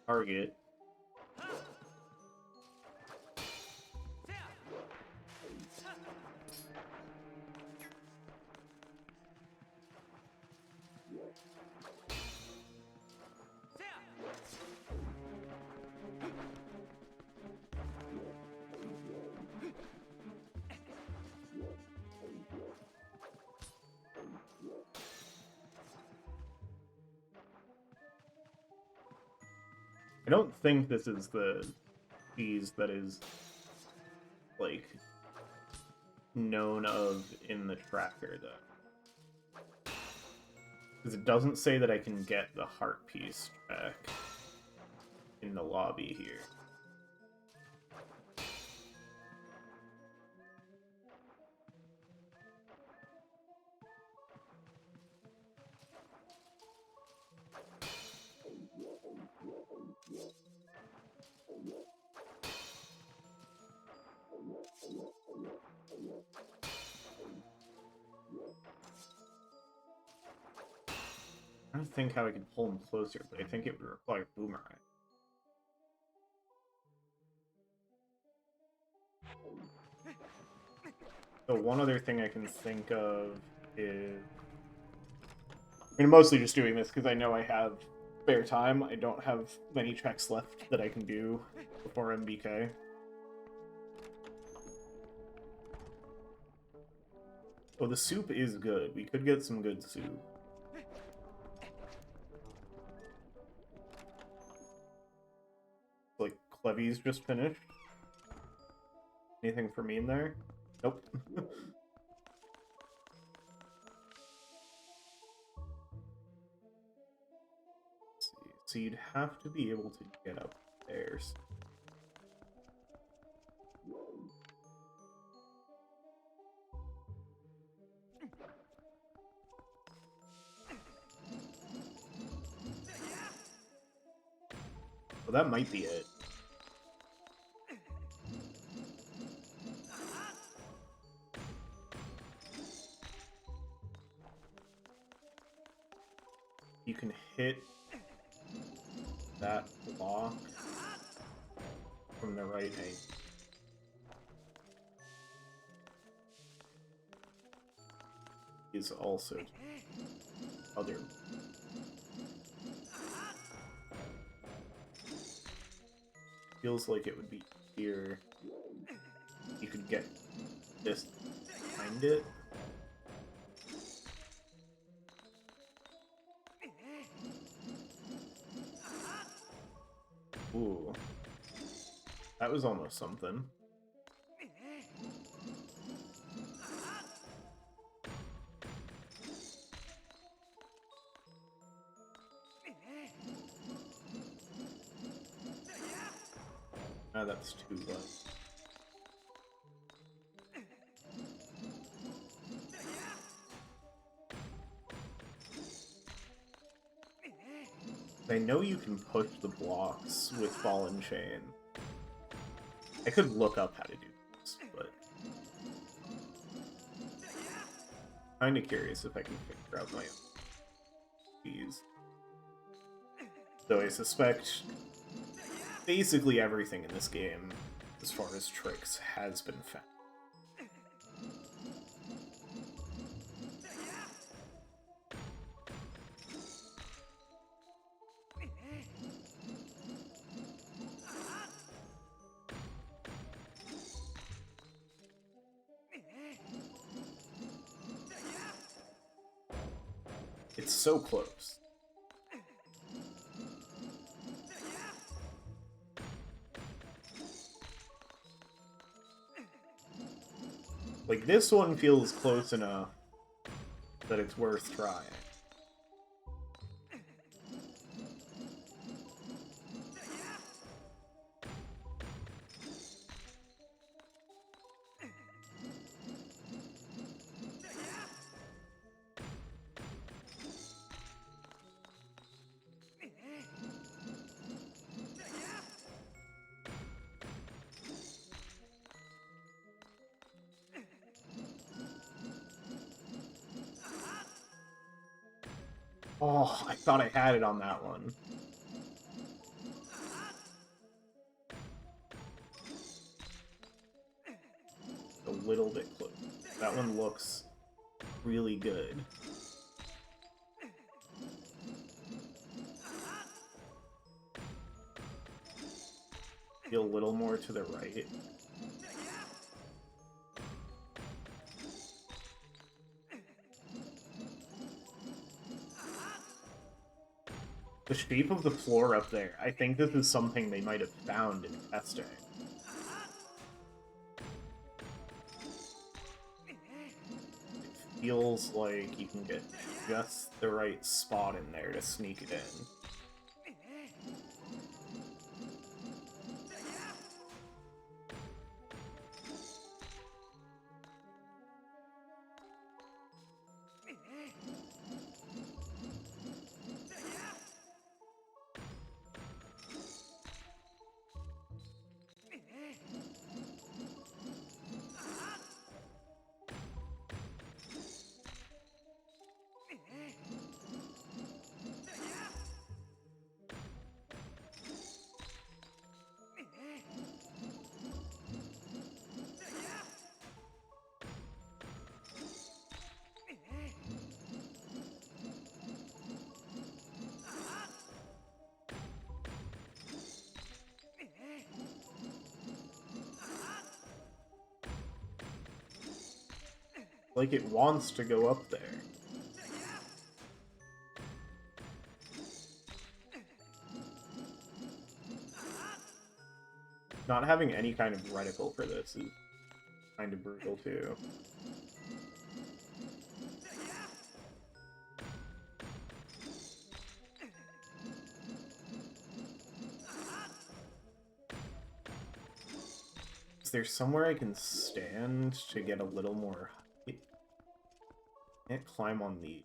Target. I don't think this is the cheese that is, like, known of in the tracker, though. Because it doesn't say that I can get the heart piece back in the lobby here. I don't think how I can pull him closer, but I think it would require boomerang. So one other thing I can think of is... I mean, mostly just doing this because I know I have spare time. I don't have many checks left that I can do before MBK. Oh, the soup is good. We could get some good soup. Like, Clevy's just finished. Anything for me in there? Nope. So you'd have to be able to get upstairs. Well, that might be it. You can hit that block from the right angle. Is also other. Feels like it would be here. You could get this behind it. Ooh. That was almost something. Ah, that's too low. I know you can push the blocks with Fallen Chain. I could look up how to do this, but... Kinda curious if I can figure out my own keys. Though I suspect basically everything in this game, as far as tricks, has been found. It's so close. Like, this one feels close enough that it's worth trying. Oh, I thought I had it on that one. A little bit close. That one looks really good. Feel a little more to the right. The shape of the floor up there, I think this is something they might have found in testing. It feels like you can get just the right spot in there to sneak it in. Like it wants to go up there. Not having any kind of reticle for this is kind of brutal too. Is there somewhere I can stand to get a little more height? Can't climb on these.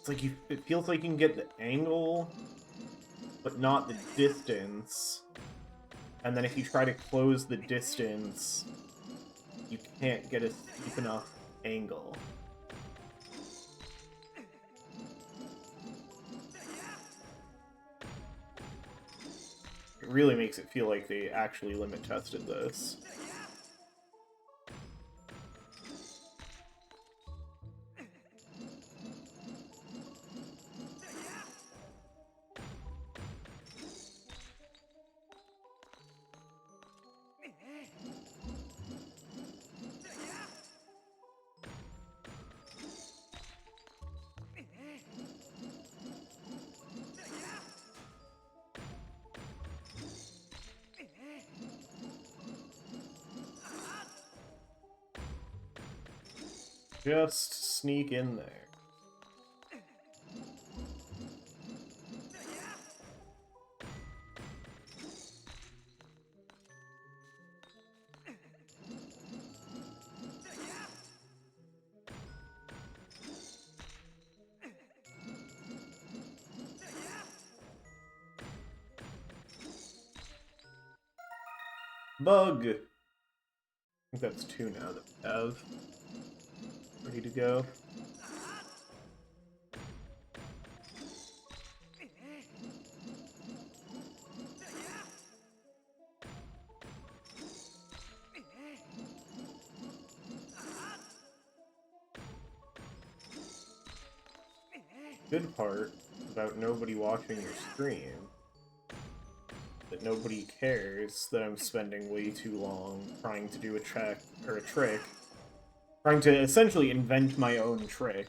It's like it feels like you can get the angle, but not the distance. And then if you try to close the distance, you can't get a steep enough angle. It really makes it feel like they actually limit tested this. Just sneak in there. Bug! I think that's two now that we have. Ready to go. Good part about nobody watching your stream, that nobody cares that I'm spending way too long trying to do a trick, trying to essentially invent my own trick,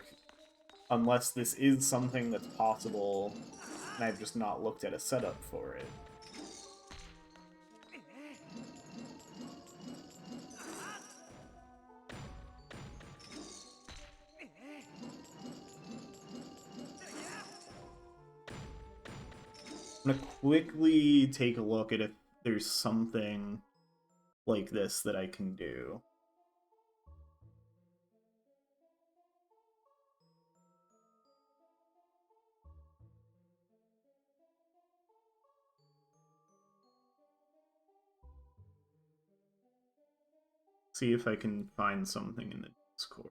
unless this is something that's possible and I've just not looked at a setup for it. I'm gonna quickly take a look at if there's something like this that I can do. See if I can find something in the Discord.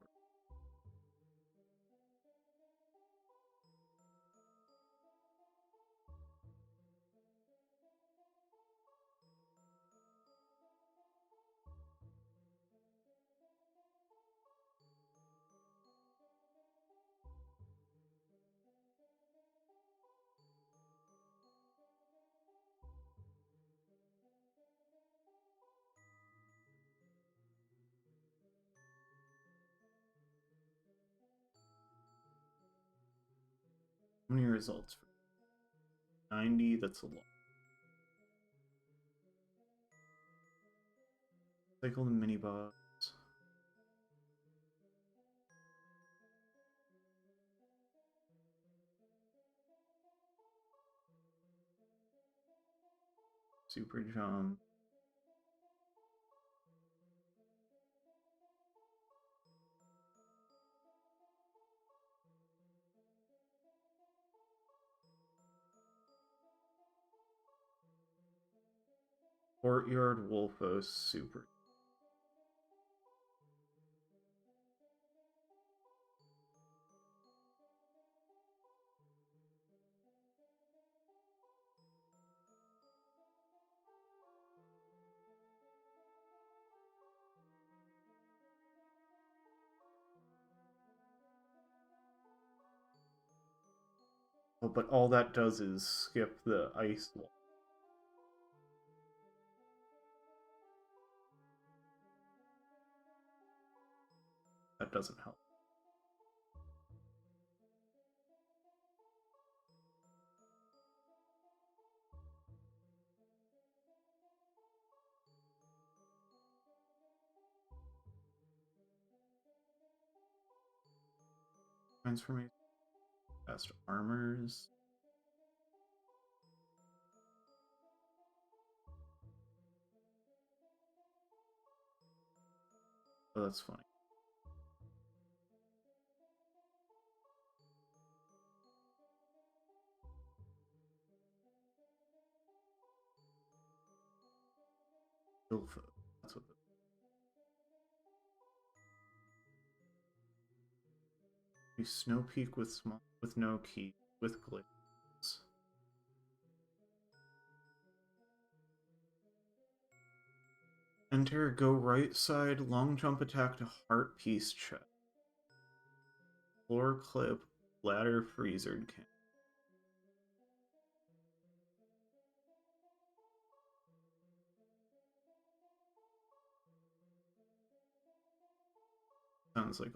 How many results? 90, that's a lot. Cycle the mini boss. Super jump. Courtyard Wolfos super. Oh, but all that does is skip the ice wall. That doesn't help. Transformation. Best armors. Oh, that's funny. Ilfo. That's what. Snow Peak with no key with glitches. Enter, go right side, long jump attack to heart piece check. Floor clip, ladder freezer can. Sounds like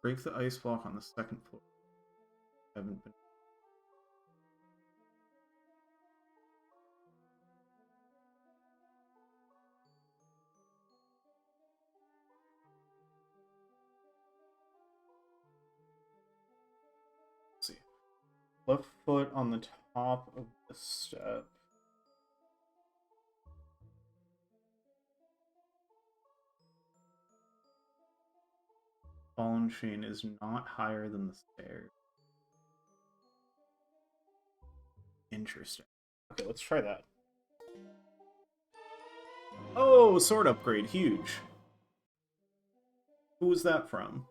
break the ice block on the second floor. Haven't been. Let's see. Left foot on the top of the step. Fallen chain is not higher than the stairs. Interesting. Okay, let's try that. Oh, sword upgrade, huge. Who was that from?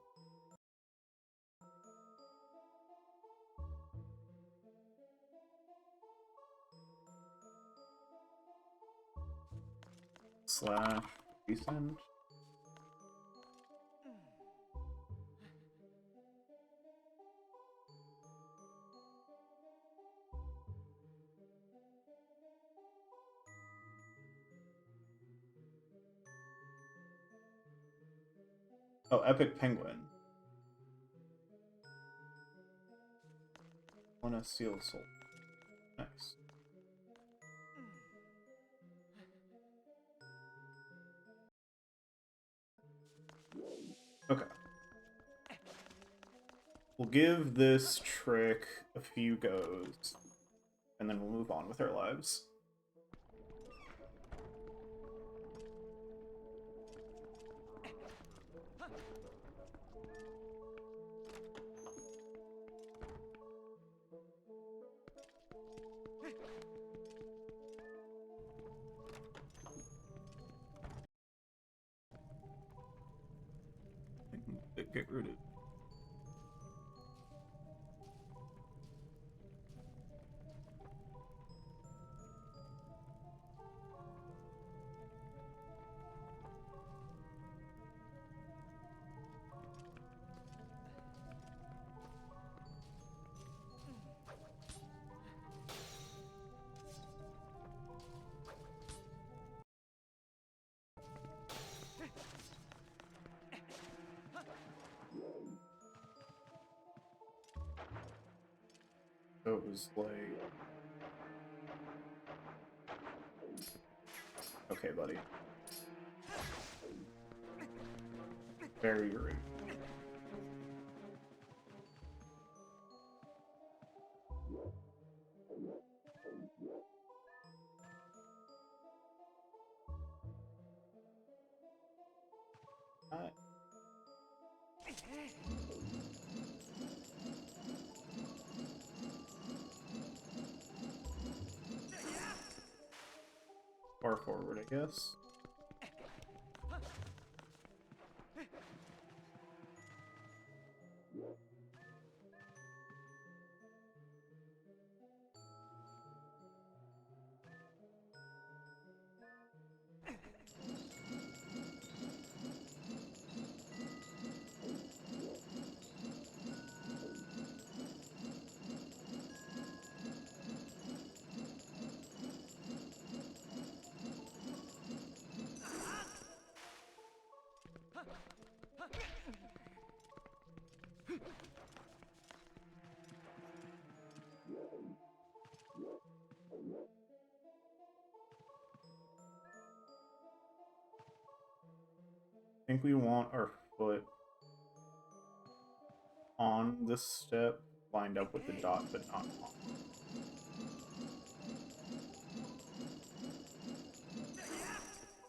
Slash recent. Oh, Epic Penguin. Wanna seal soul. Nice. Okay. We'll give this trick a few goes, and then we'll move on with our lives. Get rooted. So it was like... Okay, buddy. Very rude. Far forward, I guess. I think we want our foot on this step, lined up with the dot, but not on.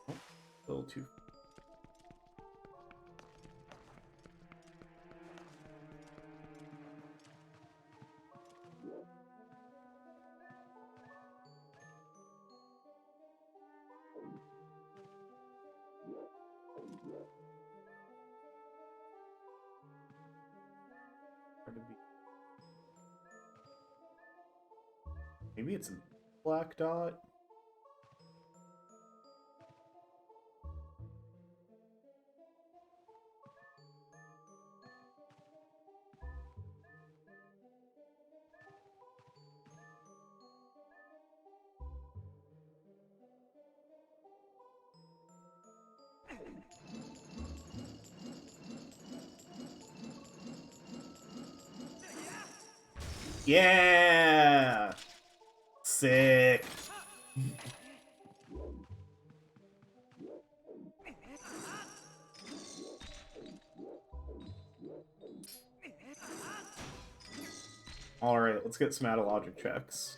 Oh, a little too. Maybe it's a black dot. Yeah! Sick! Alright, let's get some logic checks.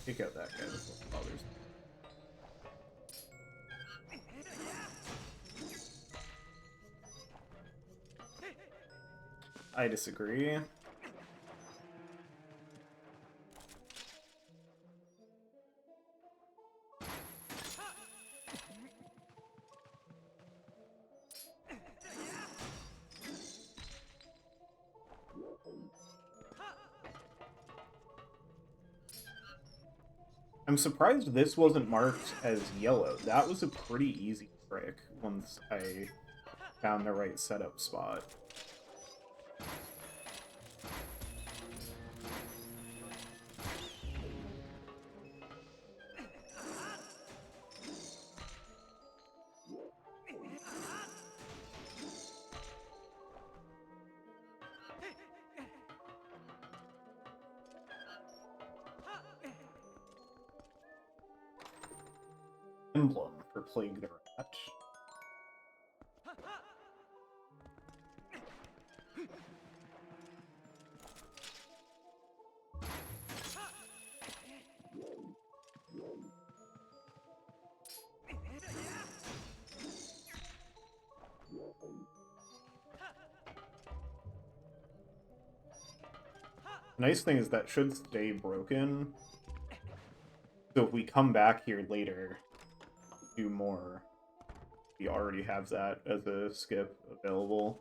Take out that guy with others. I disagree. I'm surprised this wasn't marked as yellow. That was a pretty easy trick once I found the right setup spot. emblem for Plague the Rat. The nice thing is that should stay broken. So if we come back here later, do more, we already have that as a skip available.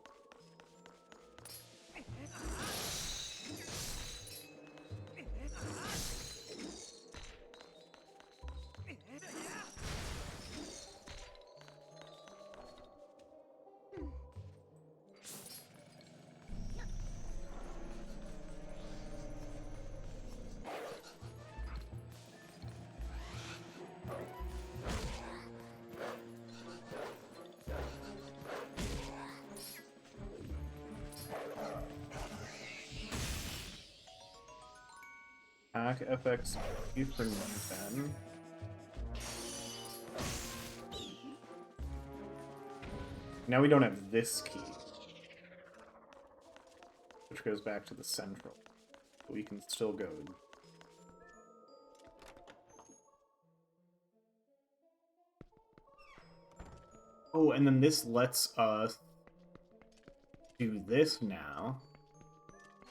Attack FX for 10. Now we don't have this key, which goes back to the central. But we can still go. Oh, and then this lets us do this now,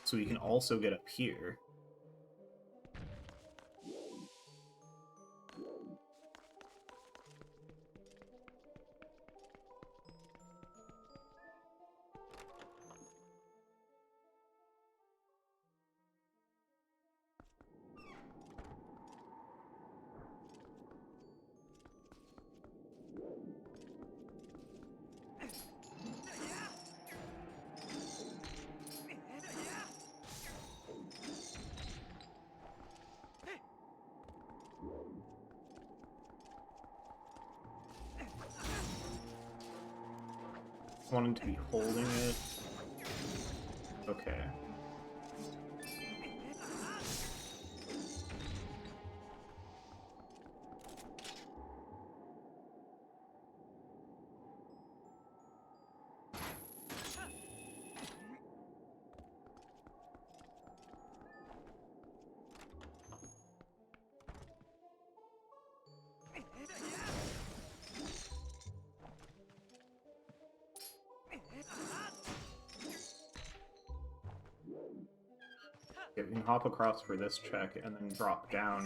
so we can also get up here. Wanted to be holding it. Okay. Okay, we can hop across for this check and then drop down.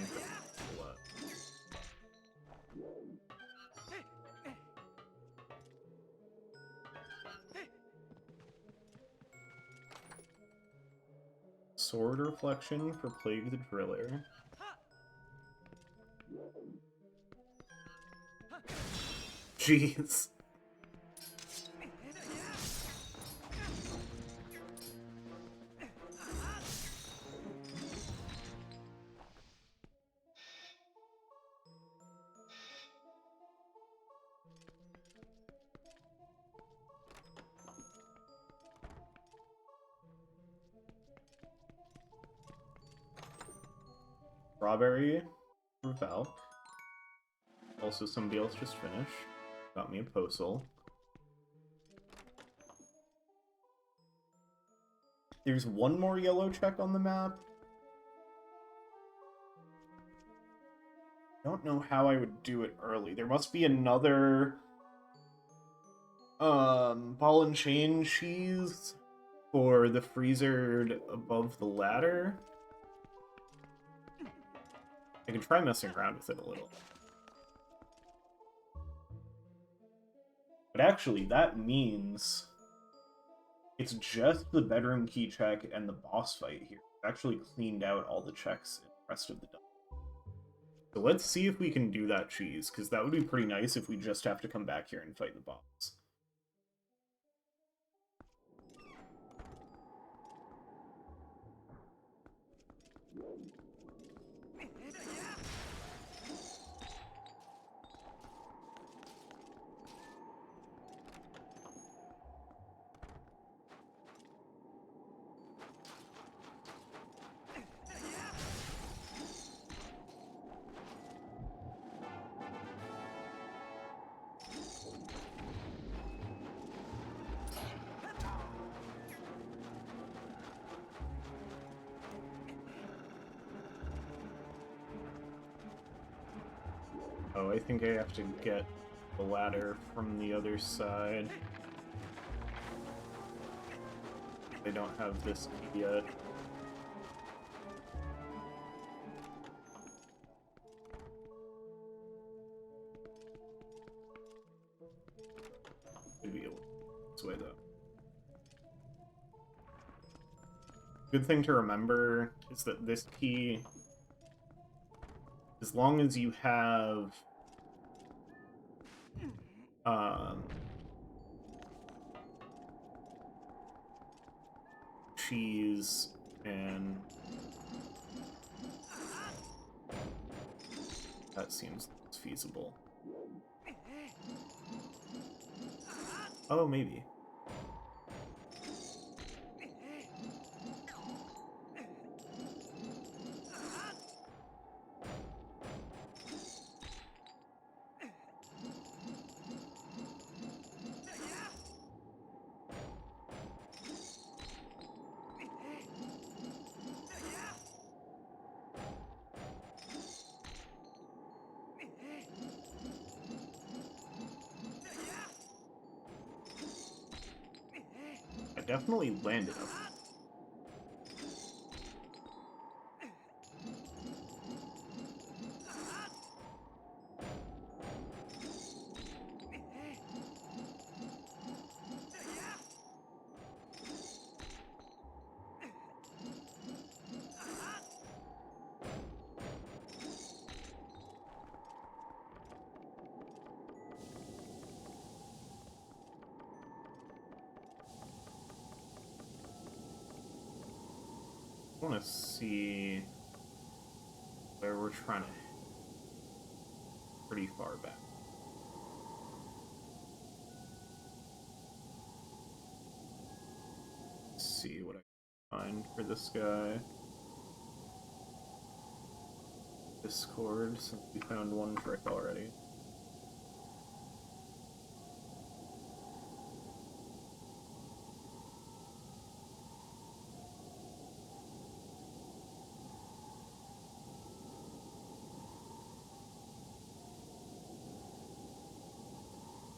Sword reflection for Plague the Driller. Jeez. Strawberry for Valk. Also, somebody else just finished. Got me a postal. There's one more yellow check on the map. I don't know how I would do it early. There must be another ball and chain cheese for the freezer above the ladder. I can try messing around with it a little. But actually, that means it's just the bedroom key check and the boss fight here. I've actually cleaned out all the checks in the rest of the dungeon. So let's see if we can do that cheese, because that would be pretty nice if we just have to come back here and fight the boss. Oh, I think I have to get the ladder from the other side. They don't have this key yet. Should be able this way though. Good thing to remember is that this key, as long as you have cheese and that seems feasible. Oh, maybe. I definitely landed up. I want to see where we're trying to hit. Pretty far back. Let's see what I can find for this guy. Discord, since we found one trick already.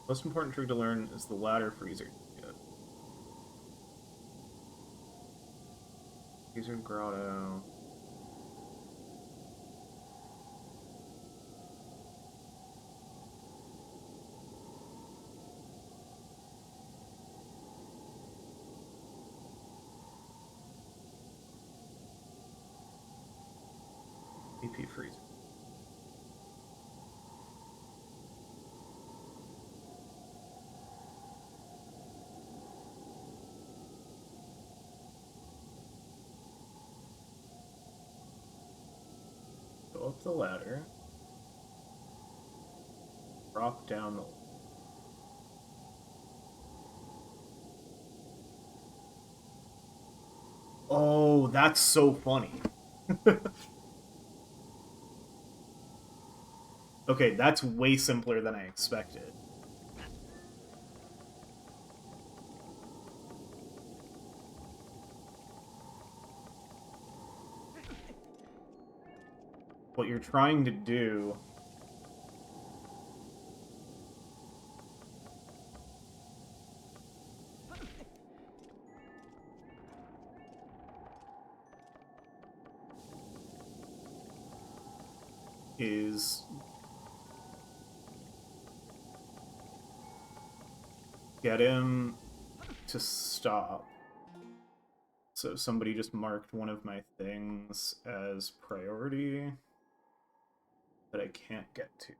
Most important trick to learn is the ladder freezer. Yeah. Freezer grotto. AP freezer. Go up the ladder. Drop down the... Oh, that's so funny. Okay, that's way simpler than I expected. What you're trying to do is get him to stop. So somebody just marked one of my things as priority that I can't get to.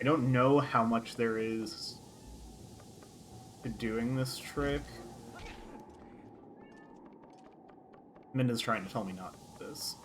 I don't know how much there is to doing this trick. Minda's trying to tell me not to do this.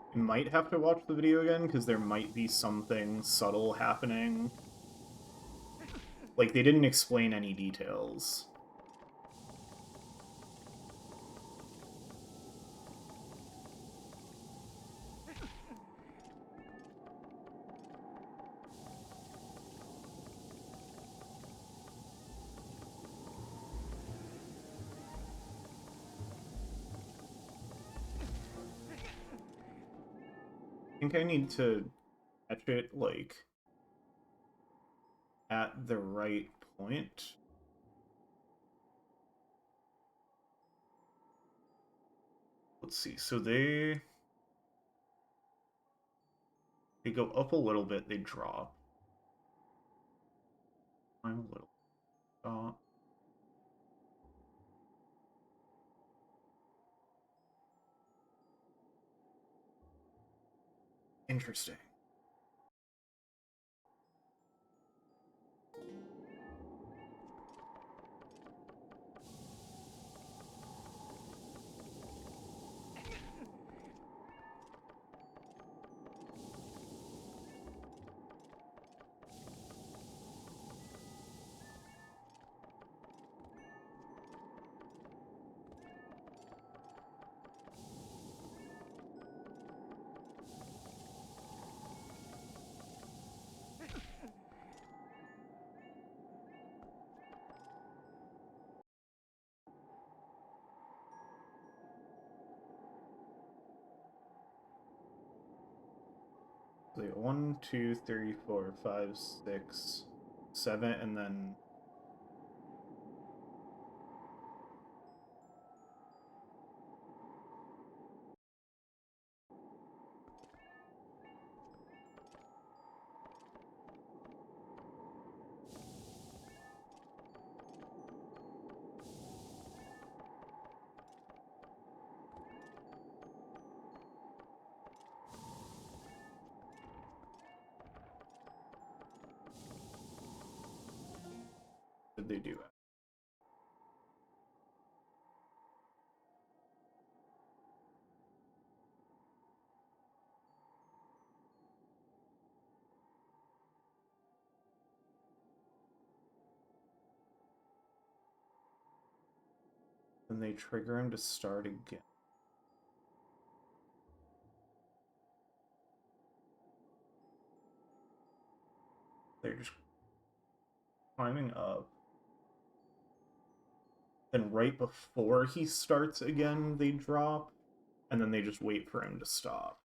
I might have to watch the video again, because there might be something subtle happening. Like, they didn't explain any details. I think I need to catch it, like, at the right point. Let's see, so they go up a little bit, they drop. I'm a little stop. Interesting. So 1, 2, 3, 4, 5, 6, 7, and then what did they do? Then they trigger him to start again. They're just climbing up. Then right before he starts again, they drop, and then they just wait for him to stop.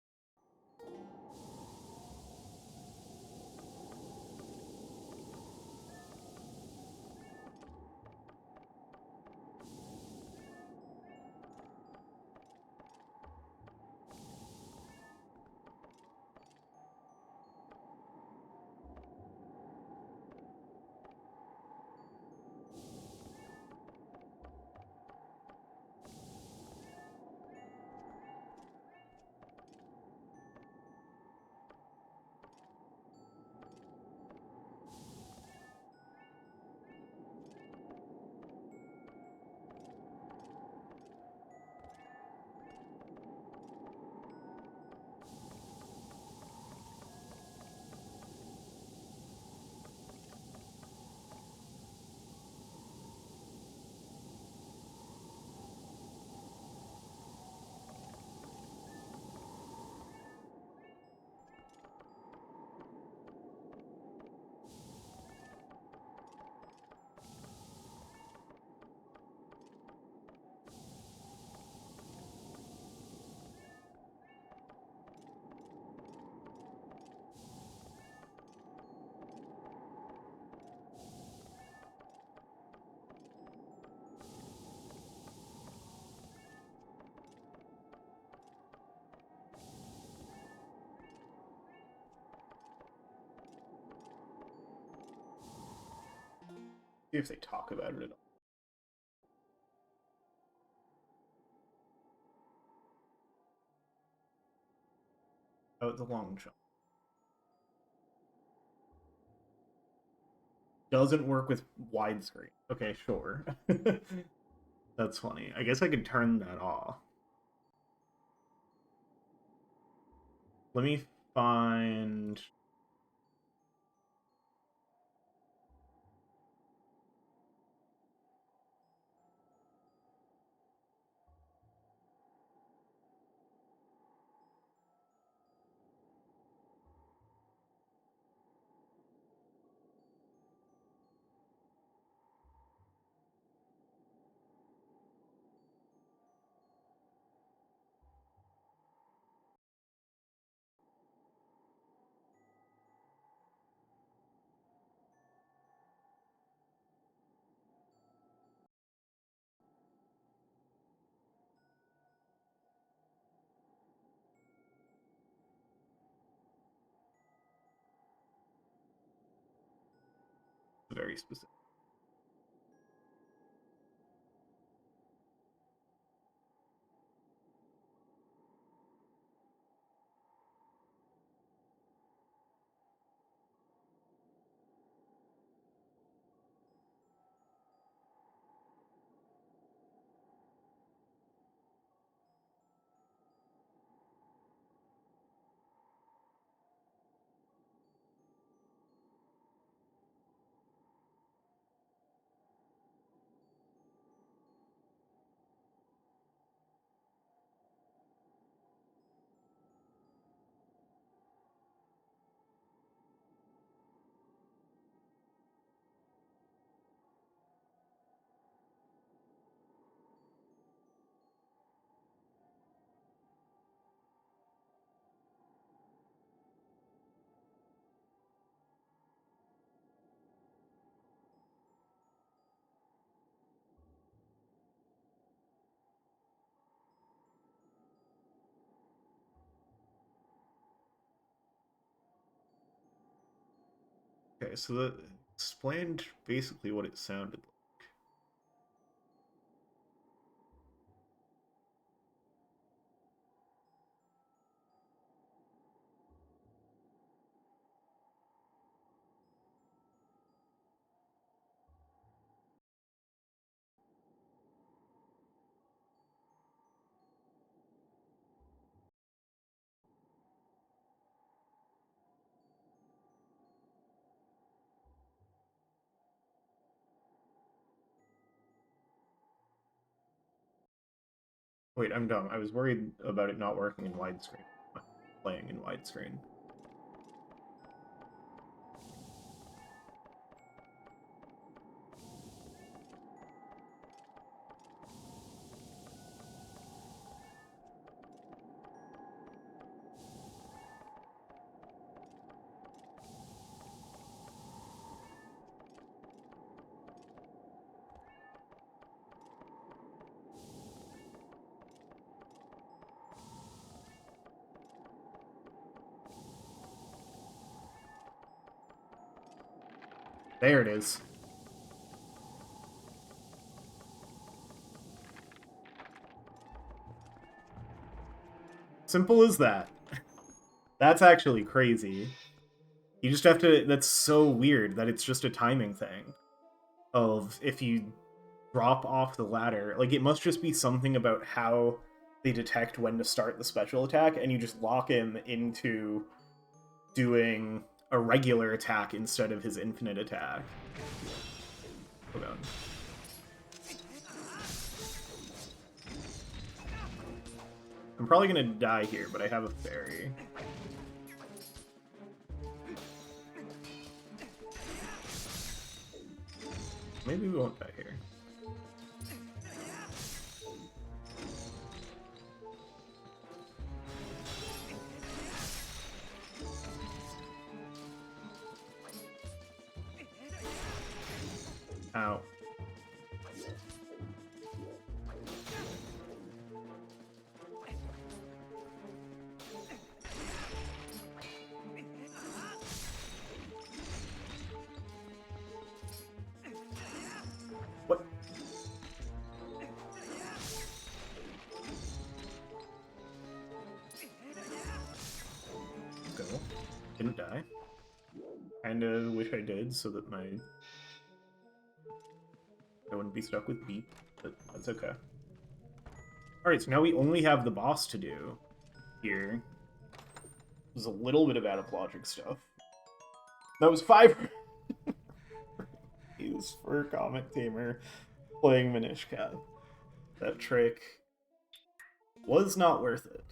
See if they talk about it at all. Oh, the long jump. Doesn't work with widescreen. Okay, sure. That's funny. I guess I could turn that off. Let me find... Very specific. Okay, so that explained basically what it sounded like. Wait, I'm dumb. I was worried about it not working in widescreen. Playing in widescreen. There it is. Simple as that. That's actually crazy. You just have to... That's so weird that it's just a timing thing. Of if you drop off the ladder... Like, it must just be something about how they detect when to start the special attack, and you just lock him into doing a regular attack instead of his infinite attack. Oh god. I'm probably gonna die here, but I have a fairy. Maybe we won't die here. Ow. Didn't die. Kinda wish I did so that I wouldn't be stuck with beep, but that's okay. Alright, so now we only have the boss to do here. There's a little bit of out-of-logic stuff. That was 5 views for Comet Tamer playing Minishka. That trick was not worth it.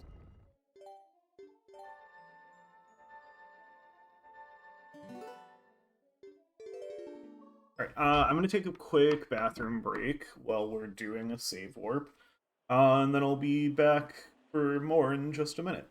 Alright, I'm gonna take a quick bathroom break while we're doing a save warp. And then I'll be back for more in just a minute.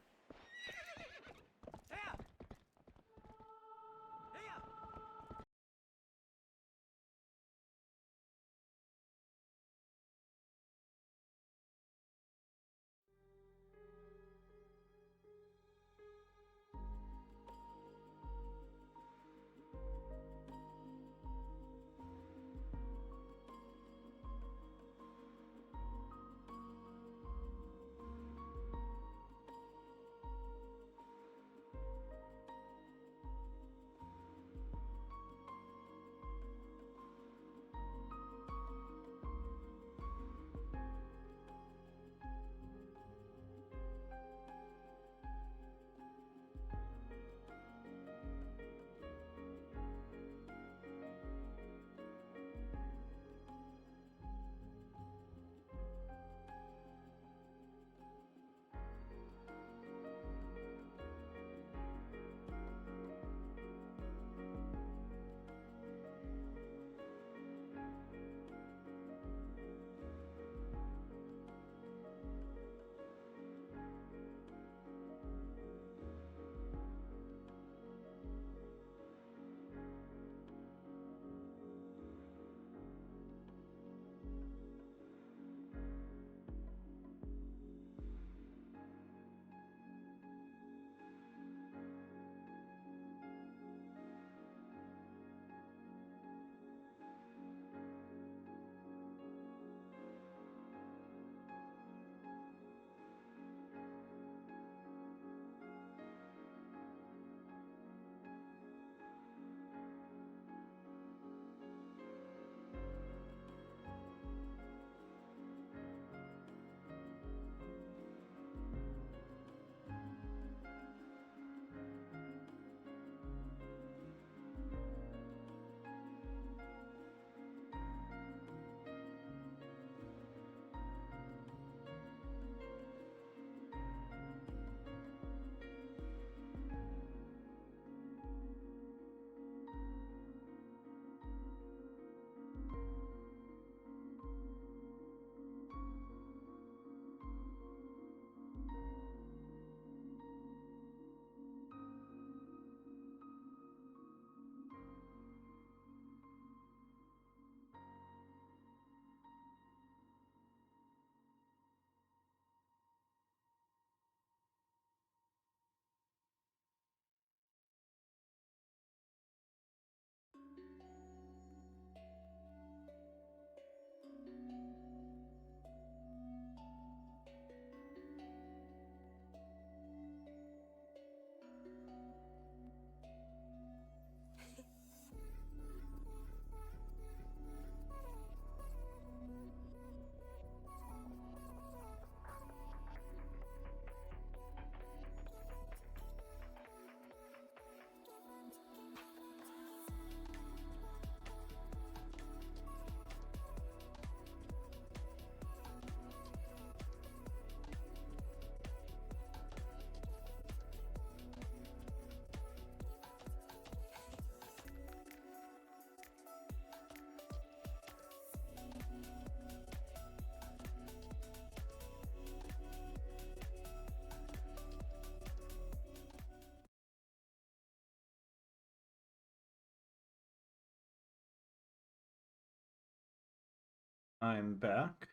I'm back.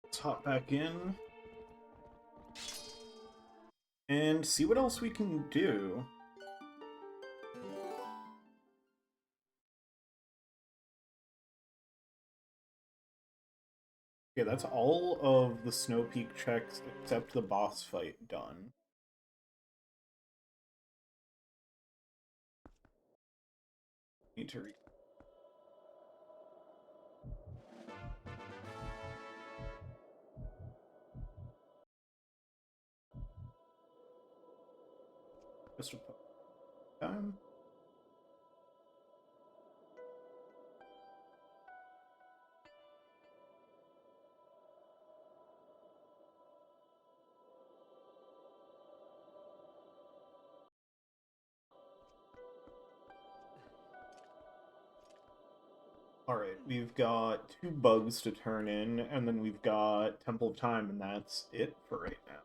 Let's hop back in and see what else we can do. Okay, that's all of the Snow Peak checks except the boss fight done. Need to read. Just a time. Alright, we've got 2 bugs to turn in, and then we've got Temple of Time, and that's it for right now.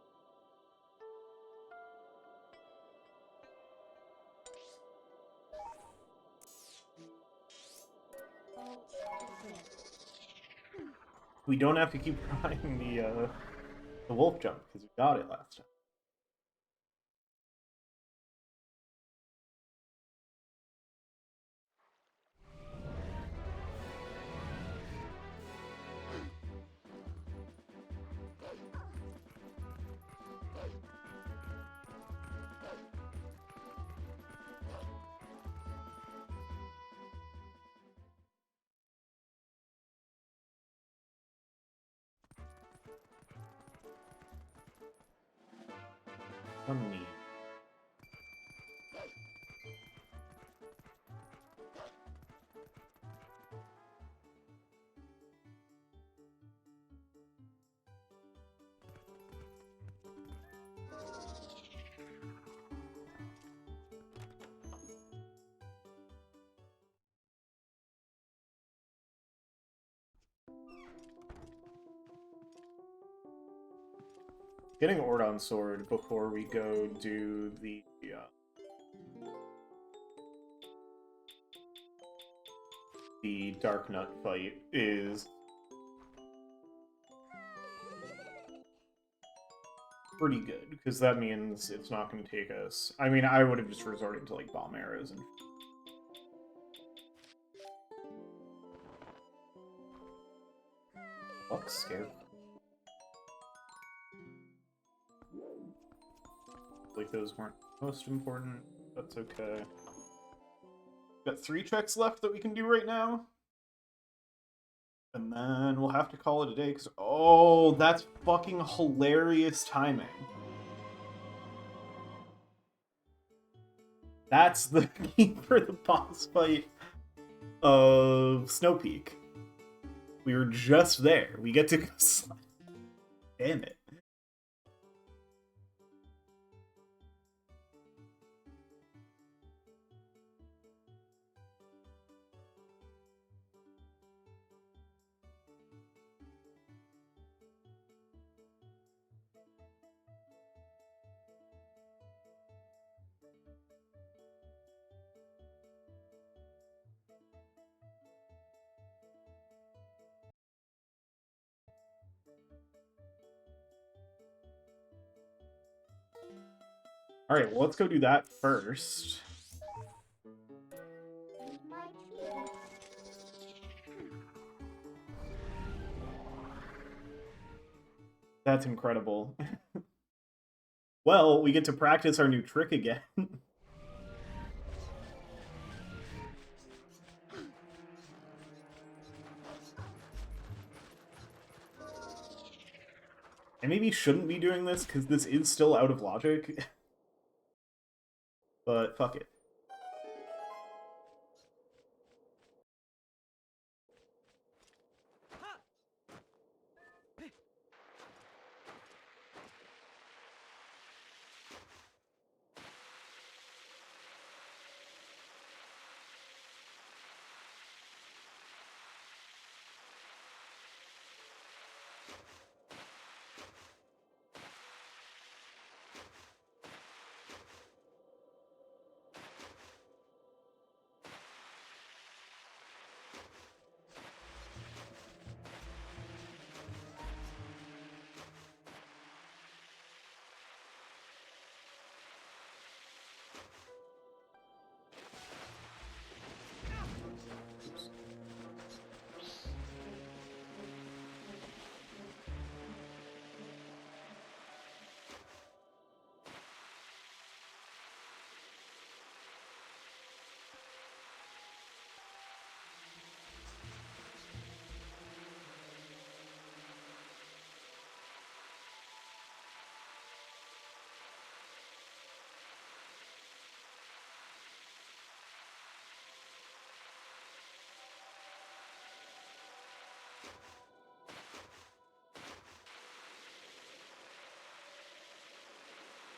We don't have to keep trying the wolf jump, because we got it last time. Neat. Getting Ordon Sword before we go do the Dark Nut fight is pretty good, because that means it's not going to take us... I mean, I would have just resorted to, like, bomb arrows and... Fuck, scared. Like, those weren't most important. That's okay. Got 3 checks left that we can do right now. And then we'll have to call it a day, because... Oh, that's fucking hilarious timing. That's the key for the boss fight of Snow Peak. We were just there. We get to go slide. Damn it. Alright, well, let's go do that first. That's incredible. Well, we get to practice our new trick again. I maybe shouldn't be doing this, because this is still out of logic. But fuck it.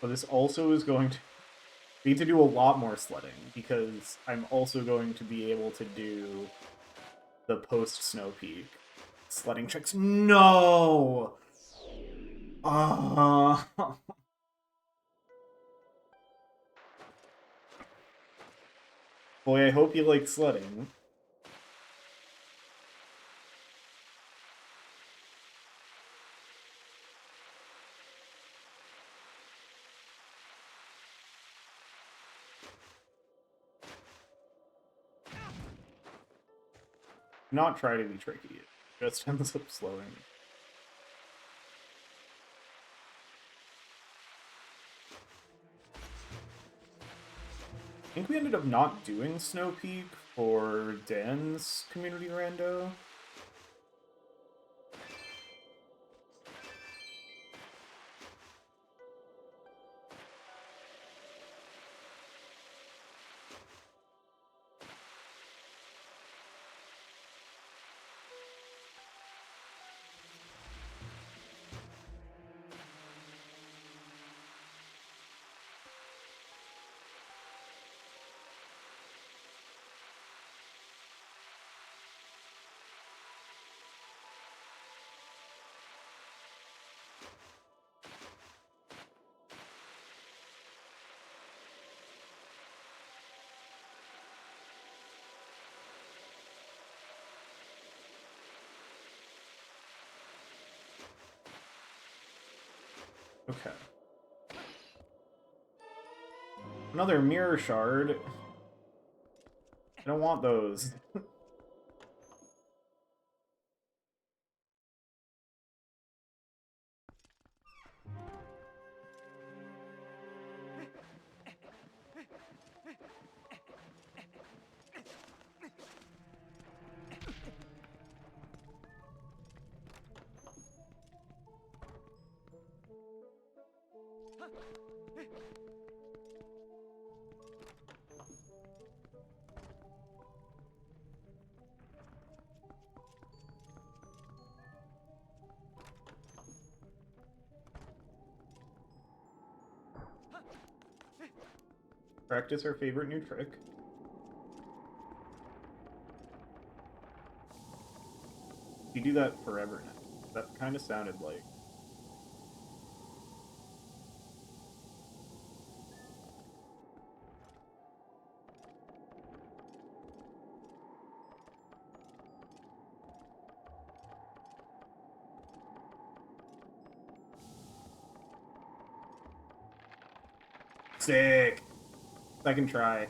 But this also is going to need to do a lot more sledding, because I'm also going to be able to do the post-Snow Peak sledding tricks. No! Boy, I hope you like sledding. Not try to be tricky. It just ends up slowing. I think we ended up not doing Snow Peak for Dan's community rando. Okay. Another mirror shard. I don't want those. Practice our favorite new trick. You do that forever now. That kind of sounded like... Sick! Second try.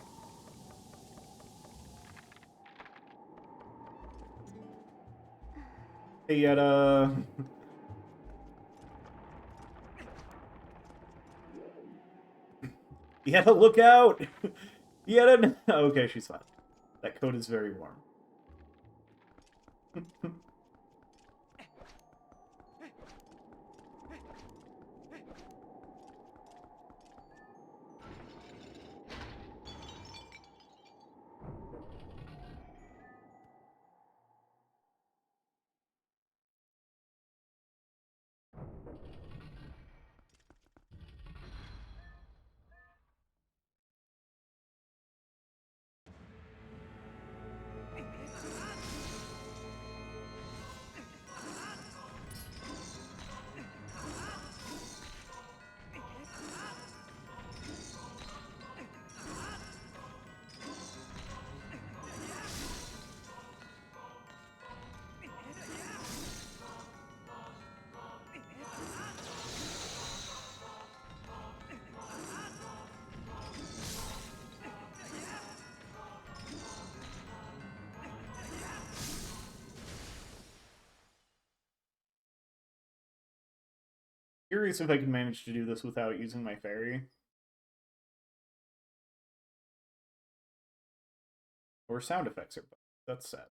Hey, Yetta! Yetta, look out! Yetta! Okay, she's fine. That coat is very warm. Curious if I can manage to do this without using my fairy. Or sound effects are both. That's sad.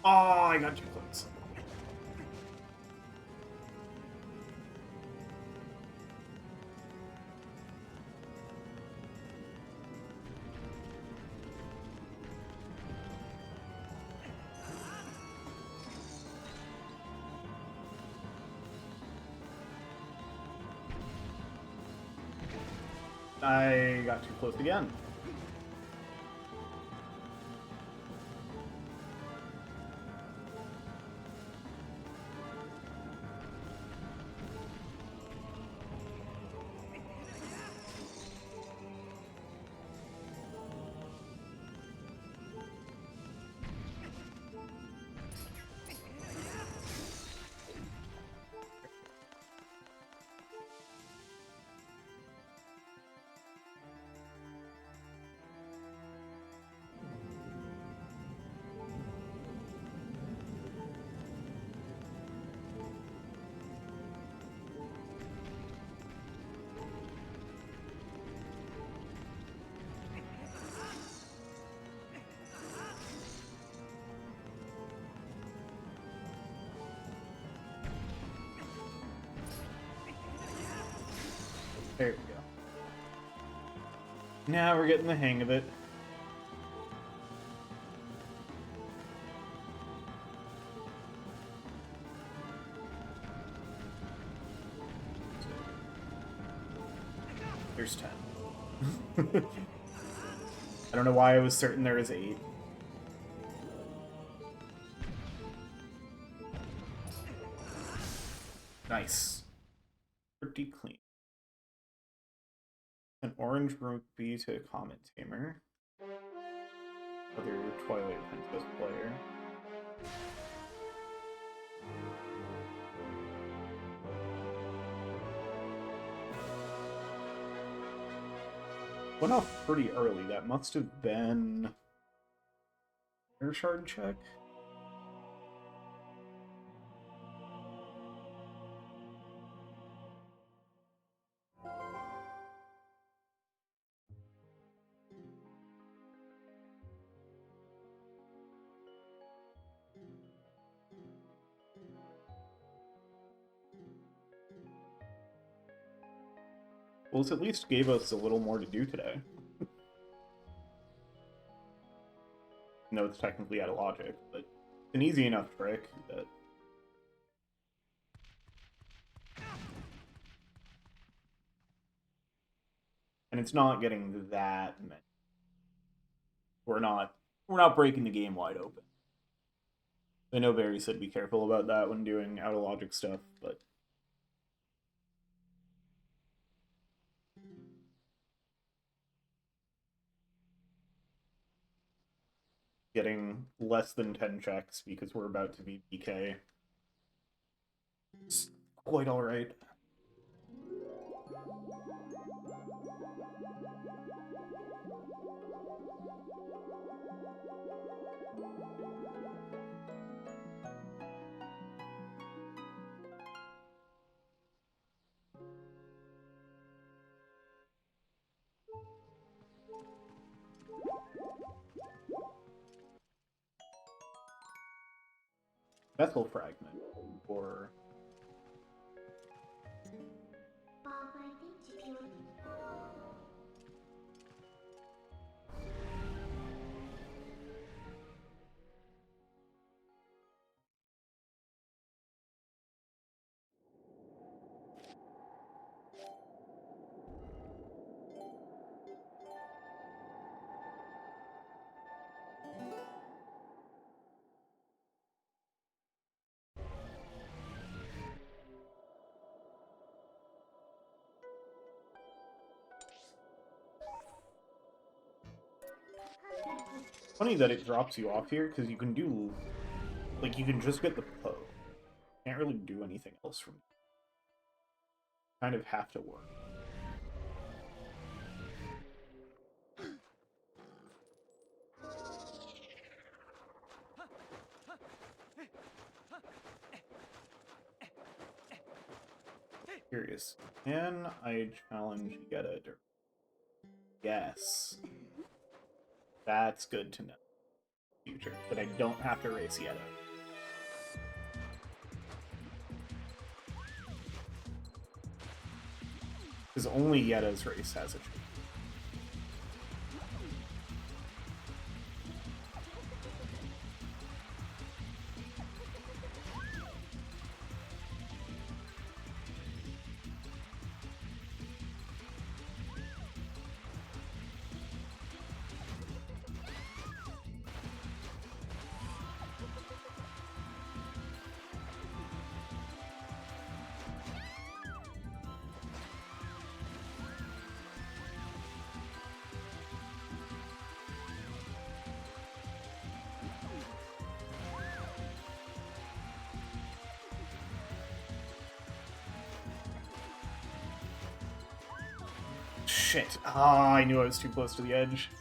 Oh, I got too close. I got too close again. There we go. Now we're getting the hang of it. There's 10. I don't know why I was certain there was 8. Nice. Pretty clean. An orange rupee to a Comet Tamer. Other Twilight Princess player. Went off pretty early. That must have been air shard check. Well, this at least gave us a little more to do today. No, it's technically out of logic, but it's an easy enough trick that... And it's not getting that many. We're not breaking the game wide open. I know Barry said be careful about that when doing out of logic stuff, but getting less than 10 checks because we're about to be BK. It's quite alright. Vessel Fragment, or... Funny that it drops you off here, because you can do... Like, you can just get the Poe. Can't really do anything else from it. Kind of have to work. Curious. Can I challenge Yetta? Yes. That's good to know. future that I don't have to race Yetta. Because only Yetta's race has a tree. Shit. Ah, I knew I was too close to the edge.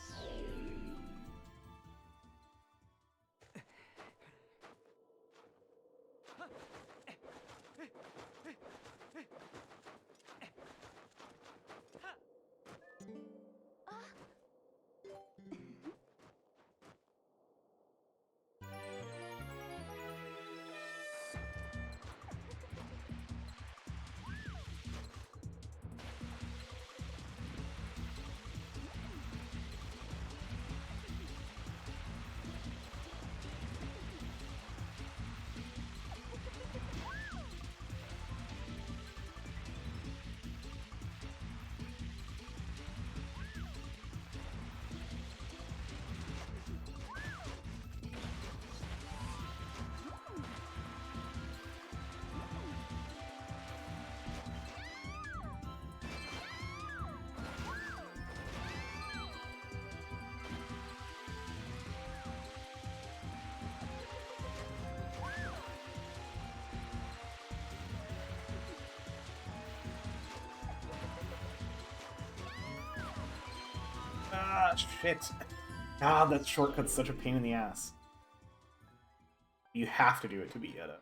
Ah, shit. Ah, that shortcut's such a pain in the ass. You have to do it to beat Yetta.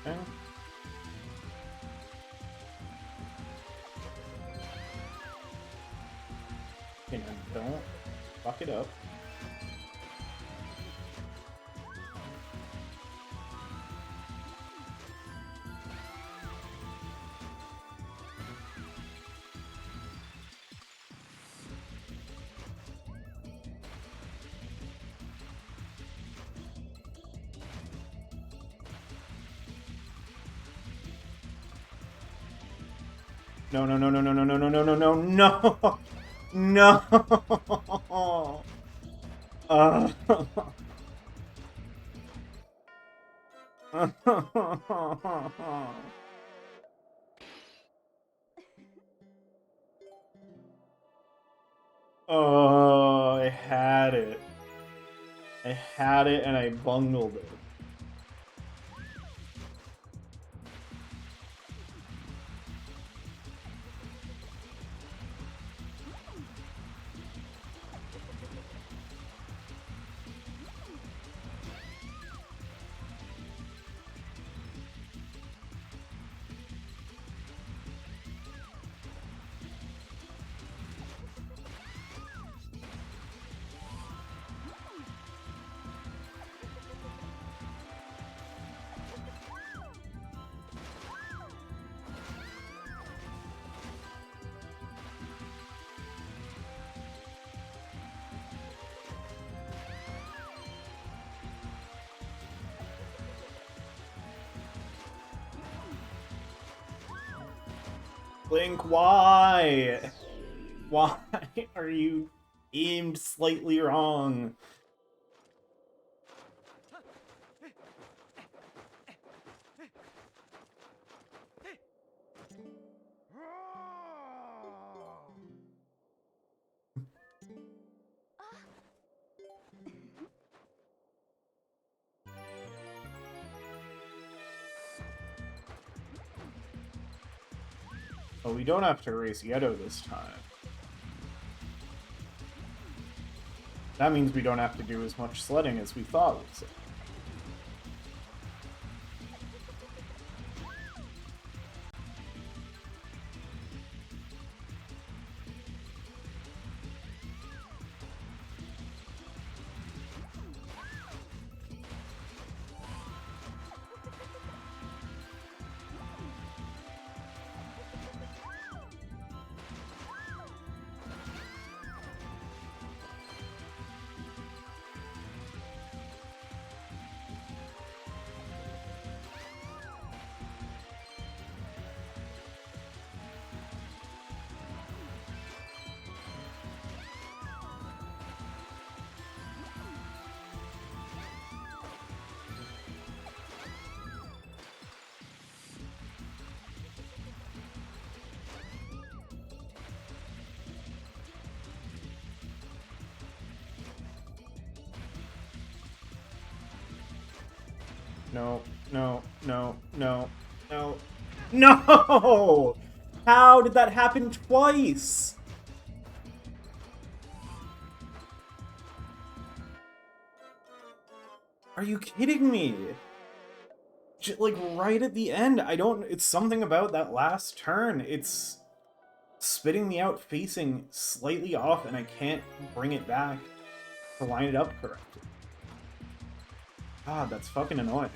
Okay. Okay, now don't fuck it up. No, no, no, no, no, no, no, no, no, no, no, no! No! Oh, I had it. I had it and I bungled it. Link, why? Why are you aimed slightly wrong? Oh, we don't have to race Yeto this time. That means we don't have to do as much sledding as we thought we would. No, no, no, no, no. No! How did that happen twice? Are you kidding me? Like, right at the end, it's something about that last turn. It's spitting me out facing slightly off, and I can't bring it back to line it up correctly. God, that's fucking annoying.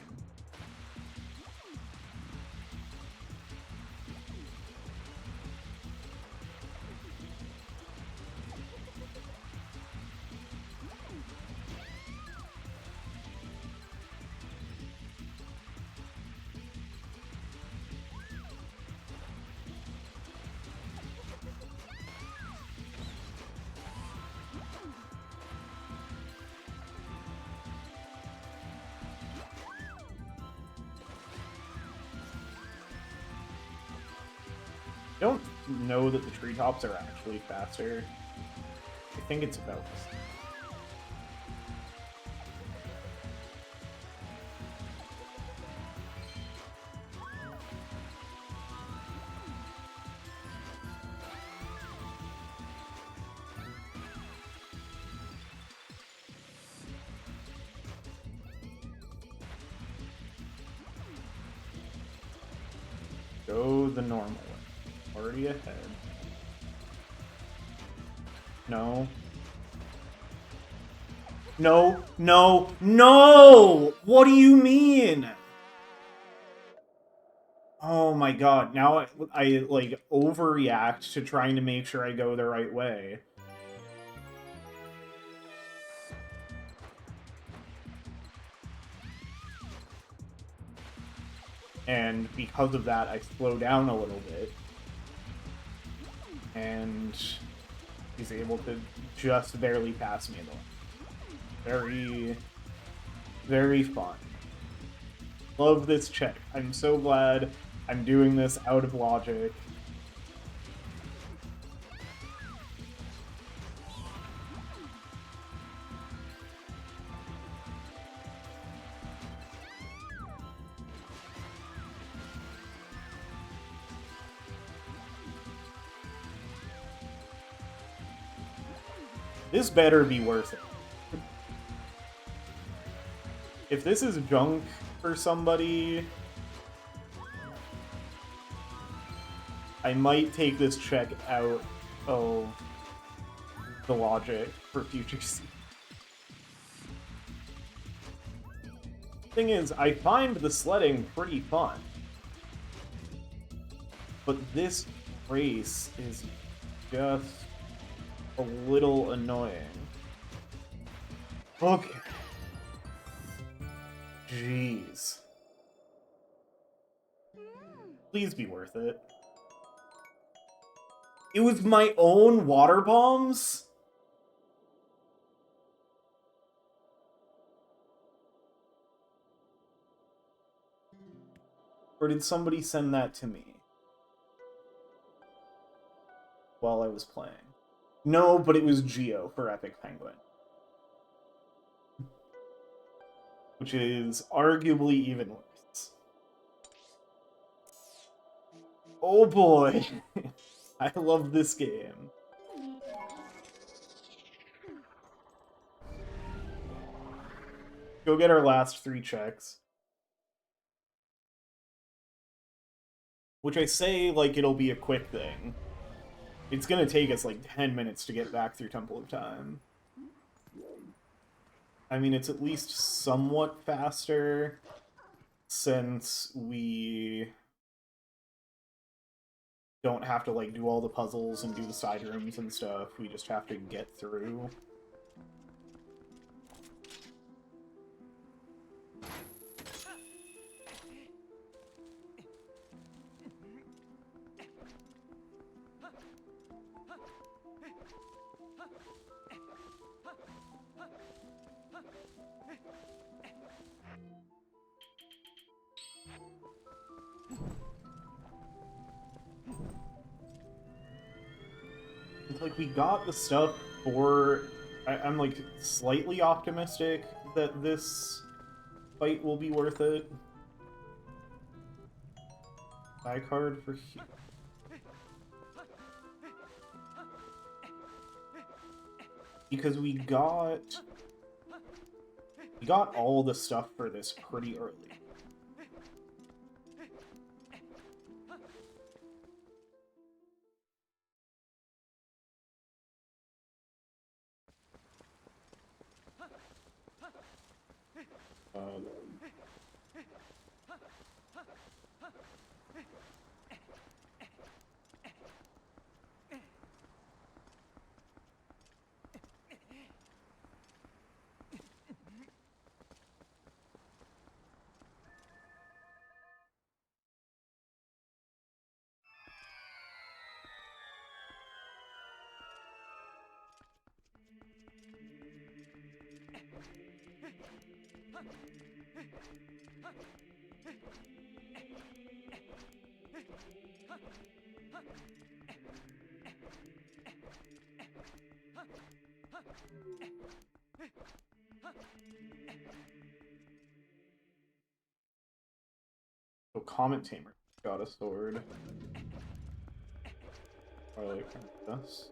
I don't know that the treetops are actually faster. I think it's about this. Go the normal way. Already ahead. No. No, no, no! What do you mean? Oh my god, now I like, overreact to trying to make sure I go the right way. And because of that, I slow down a little bit. And he's able to just barely pass me, though. Very, very fun. Love this check. I'm so glad I'm doing this out of logic. This better be worth it. If this is junk for somebody, I might take this check out of the logic for future seasons. Thing is, I find the sledding pretty fun. But this race is just a little annoying. Okay. Jeez. Please be worth it. It was my own water bombs? Or did somebody send that to me while I was playing? No, but it was Geo for Epic Penguin. Which is arguably even worse. Oh boy! I love this game. Go get our last 3 checks. Which I say like it'll be a quick thing. It's gonna take us like 10 minutes to get back through Temple of Time. I mean, it's at least somewhat faster since we don't have to like do all the puzzles and do the side rooms and stuff. We just have to get through. It's like we got the stuff for... I'm like slightly optimistic that this fight will be worth it. Buy card for here. Because we got all the stuff for this pretty early. So Comet Tamer got a sword. Or like this.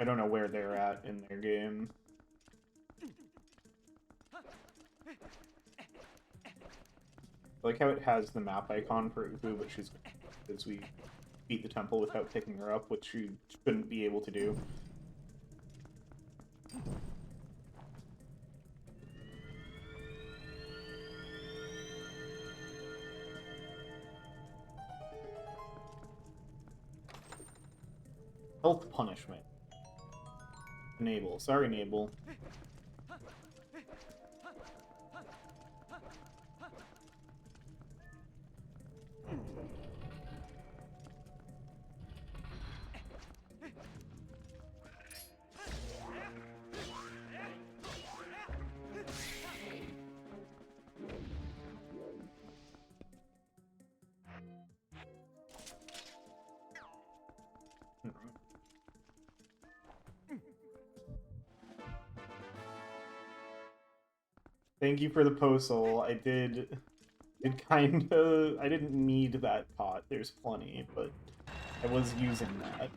I don't know where they're at in their game. I like how it has the map icon for Ubu, but she's as we beat the temple without picking her up, which you shouldn't be able to do. Health punishment. Enable. Sorry, Enable. Thank you for the postal. I didn't need that pot. There's plenty, but I was using that.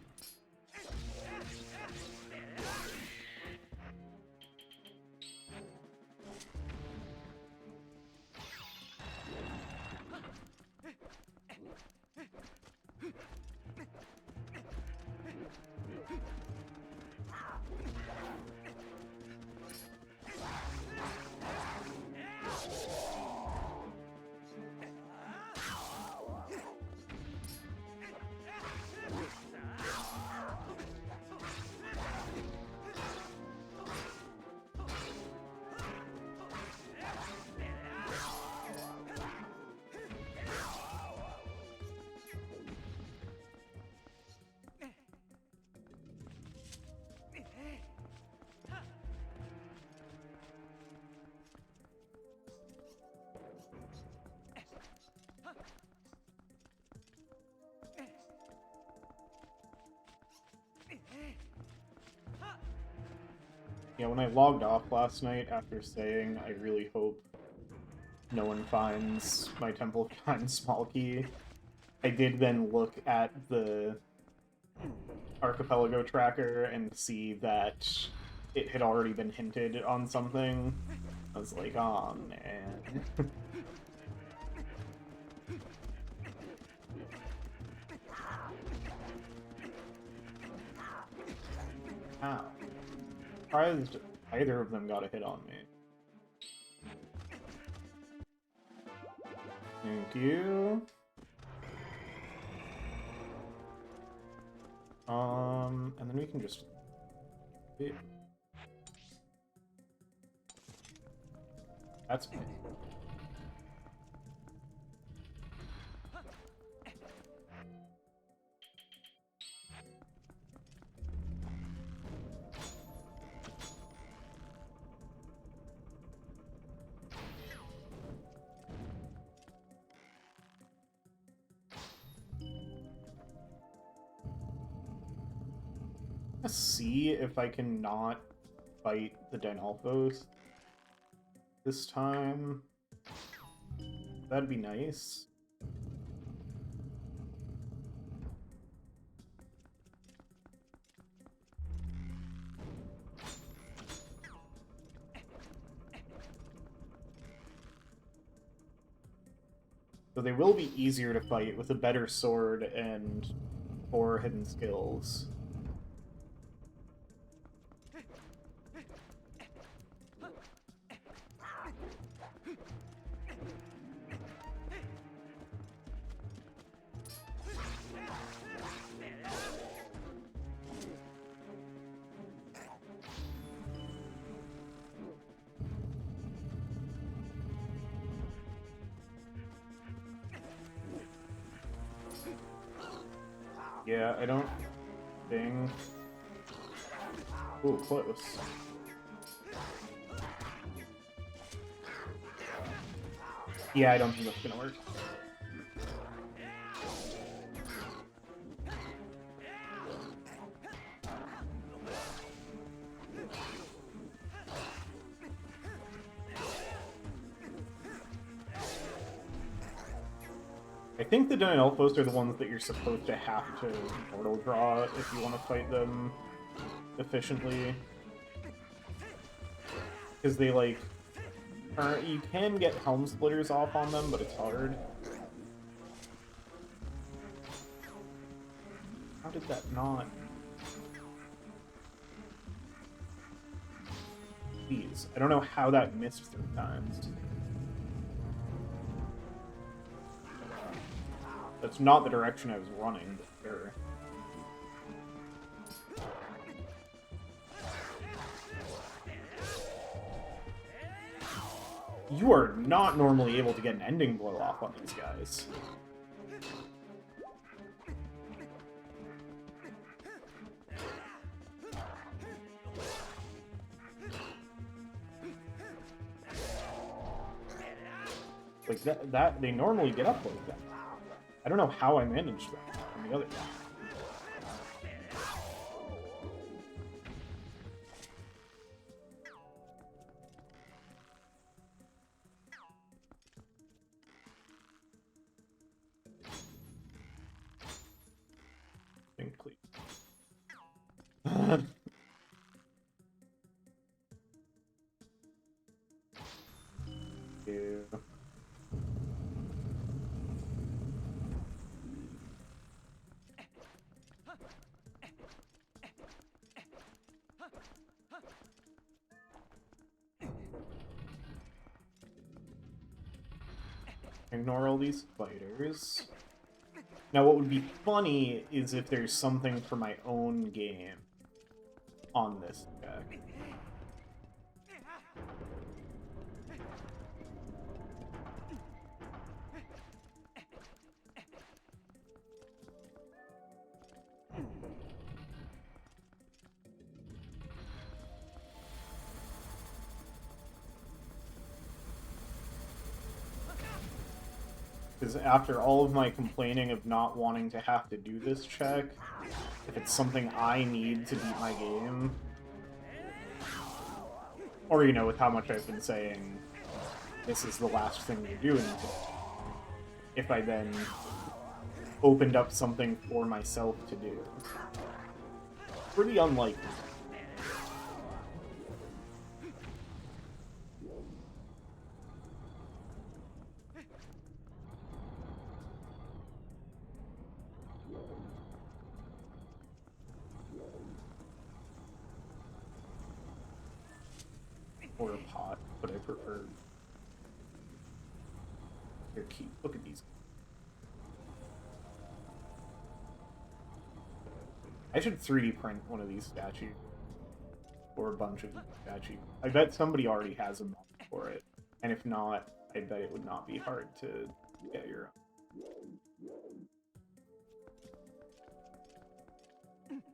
Yeah, when I logged off last night after saying I really hope no one finds my Temple of Time small key, I did then look at the Archipelago tracker and see that it had already been hinted on something. I was like, oh man. Ow. Surprised either of them got a hit on me. Thank you. And then we can just... That's good. Let's see if I can not fight the Dynalphos this time. That'd be nice. So they will be easier to fight with a better sword and 4 hidden skills. Yeah, I don't think... Ooh, close. Yeah, I don't think that's gonna work. I think the Dynalphos are the ones that you're supposed to have to portal draw if you want to fight them efficiently. Because they, like... you can get Helm Splitters off on them, but it's hard. How did that not... Jeez, I don't know how that missed 3 times. That's not the direction I was running, but sure. You are not normally able to get an ending blow off on these guys. Like that they normally get up like that. I don't know how I managed that on the other guy. Think, please. Yeah. Ignore all these fighters. Now, what would be funny is if there's something for my own game on this deck. Because after all of my complaining of not wanting to have to do this check, if it's something I need to beat my game, Or, you know, with how much I've been saying, this is the last thing you're doing today. If I then opened up something for myself to do. Pretty unlikely. Or a pot, but I prefer... Here, keep. Look at these. I should 3D print one of these statues. Or a bunch of these statues. I bet somebody already has a mod for it. And if not, I bet it would not be hard to get your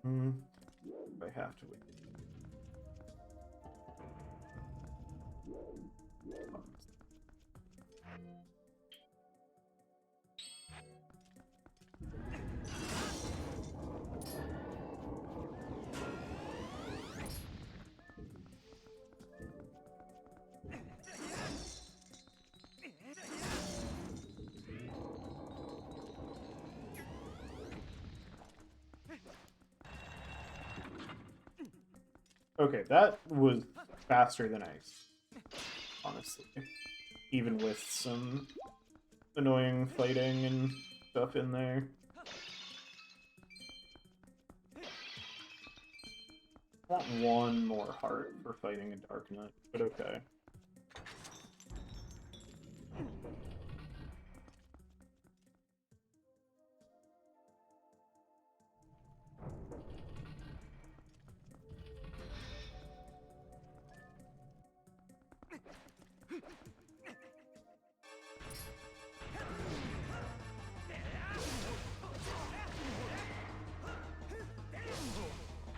own. I have to wait. Okay, that was faster than I expected, honestly. Even with some annoying fighting and stuff in there. I want one more heart for fighting a Dark Knight, but okay.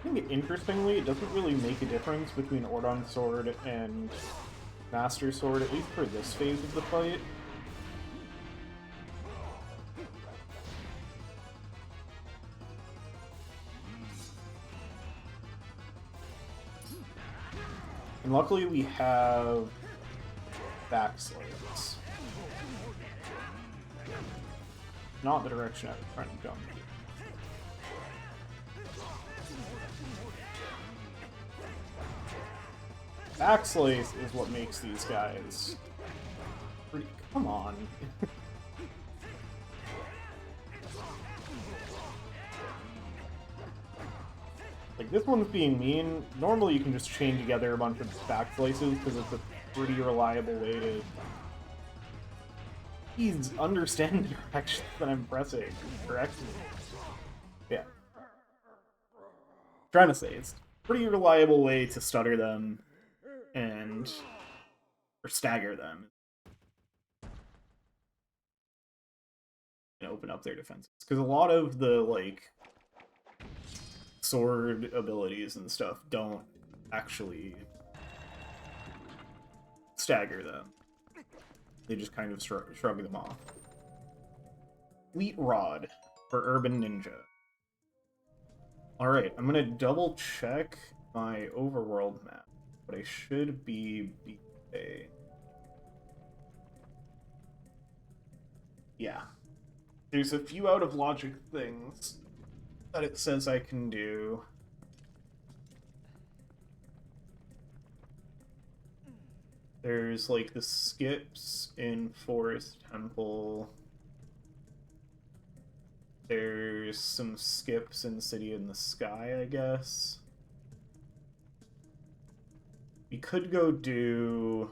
I think, interestingly, it doesn't really make a difference between Ordon Sword and Master Sword, at least for this phase of the fight. And luckily we have backslays. Not the direction I was trying to jump. Backslays is what makes these guys pretty... Come on. Like, this one's being mean. Normally you can just chain together a bunch of backslices because it's a pretty reliable way to... Please understand the directions that I'm pressing correctly. Yeah. Trying to say, it's a pretty reliable way to stutter them or stagger them. And open up their defenses. Because a lot of the, like, sword abilities and stuff don't actually stagger them. They just kind of shrug them off. Fleet Rod for Urban Ninja. Alright, I'm gonna double check my overworld map, but I should be BA. Yeah. There's a few out of logic things that it says I can do. There's, like, the skips in Forest Temple. There's some skips in City in the Sky, I guess. We could go do...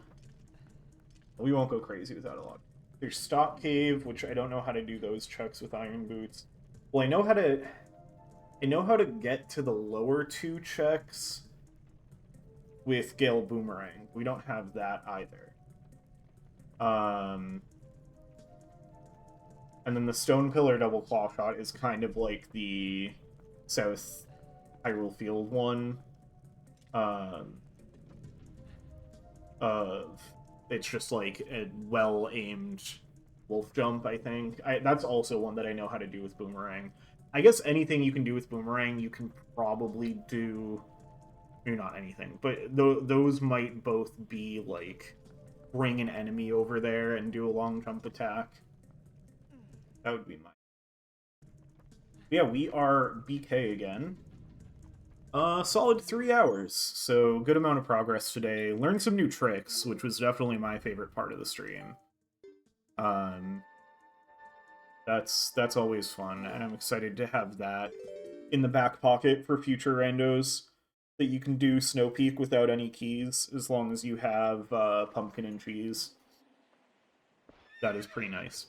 We won't go crazy without a lot. There's Stock Cave, which I don't know how to do those checks with Iron Boots. Well, I know how to get to the lower two checks with Gale Boomerang. We don't have that either. And then the Stone Pillar Double Claw Shot is kind of like the South Hyrule Field one. It's just like a well-aimed wolf jump, I think. That's also one that I know how to do with Boomerang. I guess anything you can do with Boomerang, you can probably do You're not anything, but those might both be like bring an enemy over there and do a long jump attack. That would be my. Yeah, we are BK again. Solid 3 hours, so good amount of progress today. Learned some new tricks, which was definitely my favorite part of the stream. Um, that's always fun, and I'm excited to have that in the back pocket for future randos. That you can do Snow Peak without any keys, as long as you have pumpkin and cheese. That is pretty nice.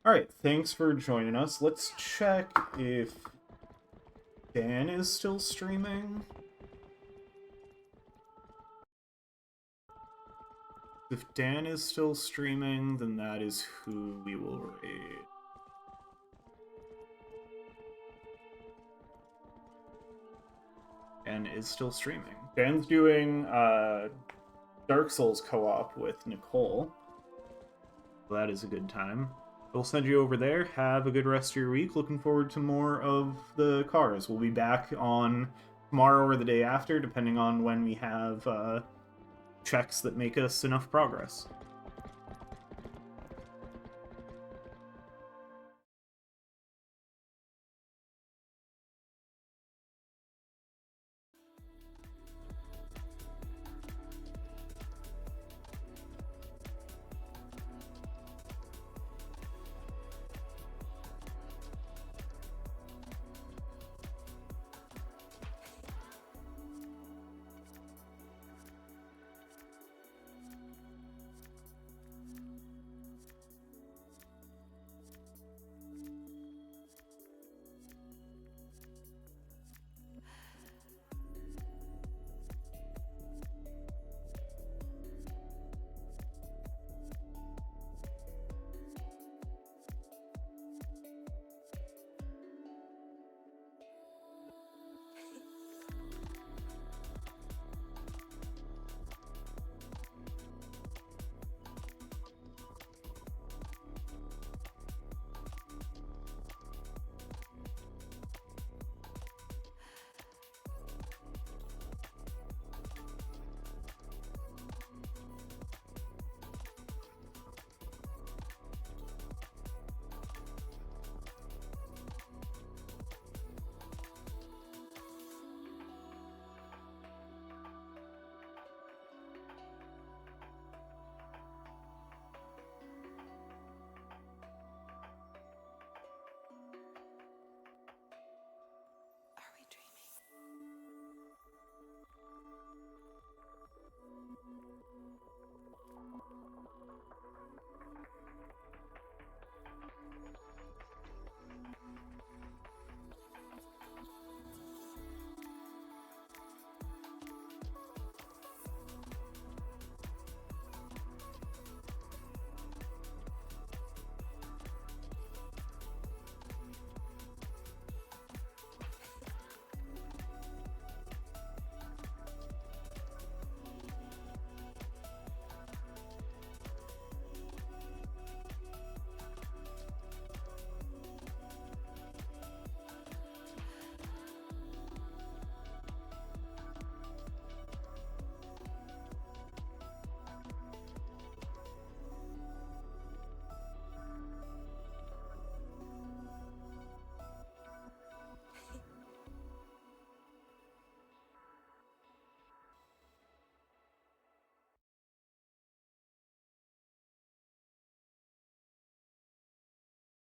Alright, thanks for joining us. Let's check if Dan is still streaming. If Dan is still streaming, then that is who we will raid. Dan is still streaming. Dan's doing Dark Souls co-op with Nicole. So that is a good time. We'll send you over there. Have a good rest of your week. Looking forward to more of the cars. We'll be back on tomorrow or the day after, depending on when we have checks that make us enough progress.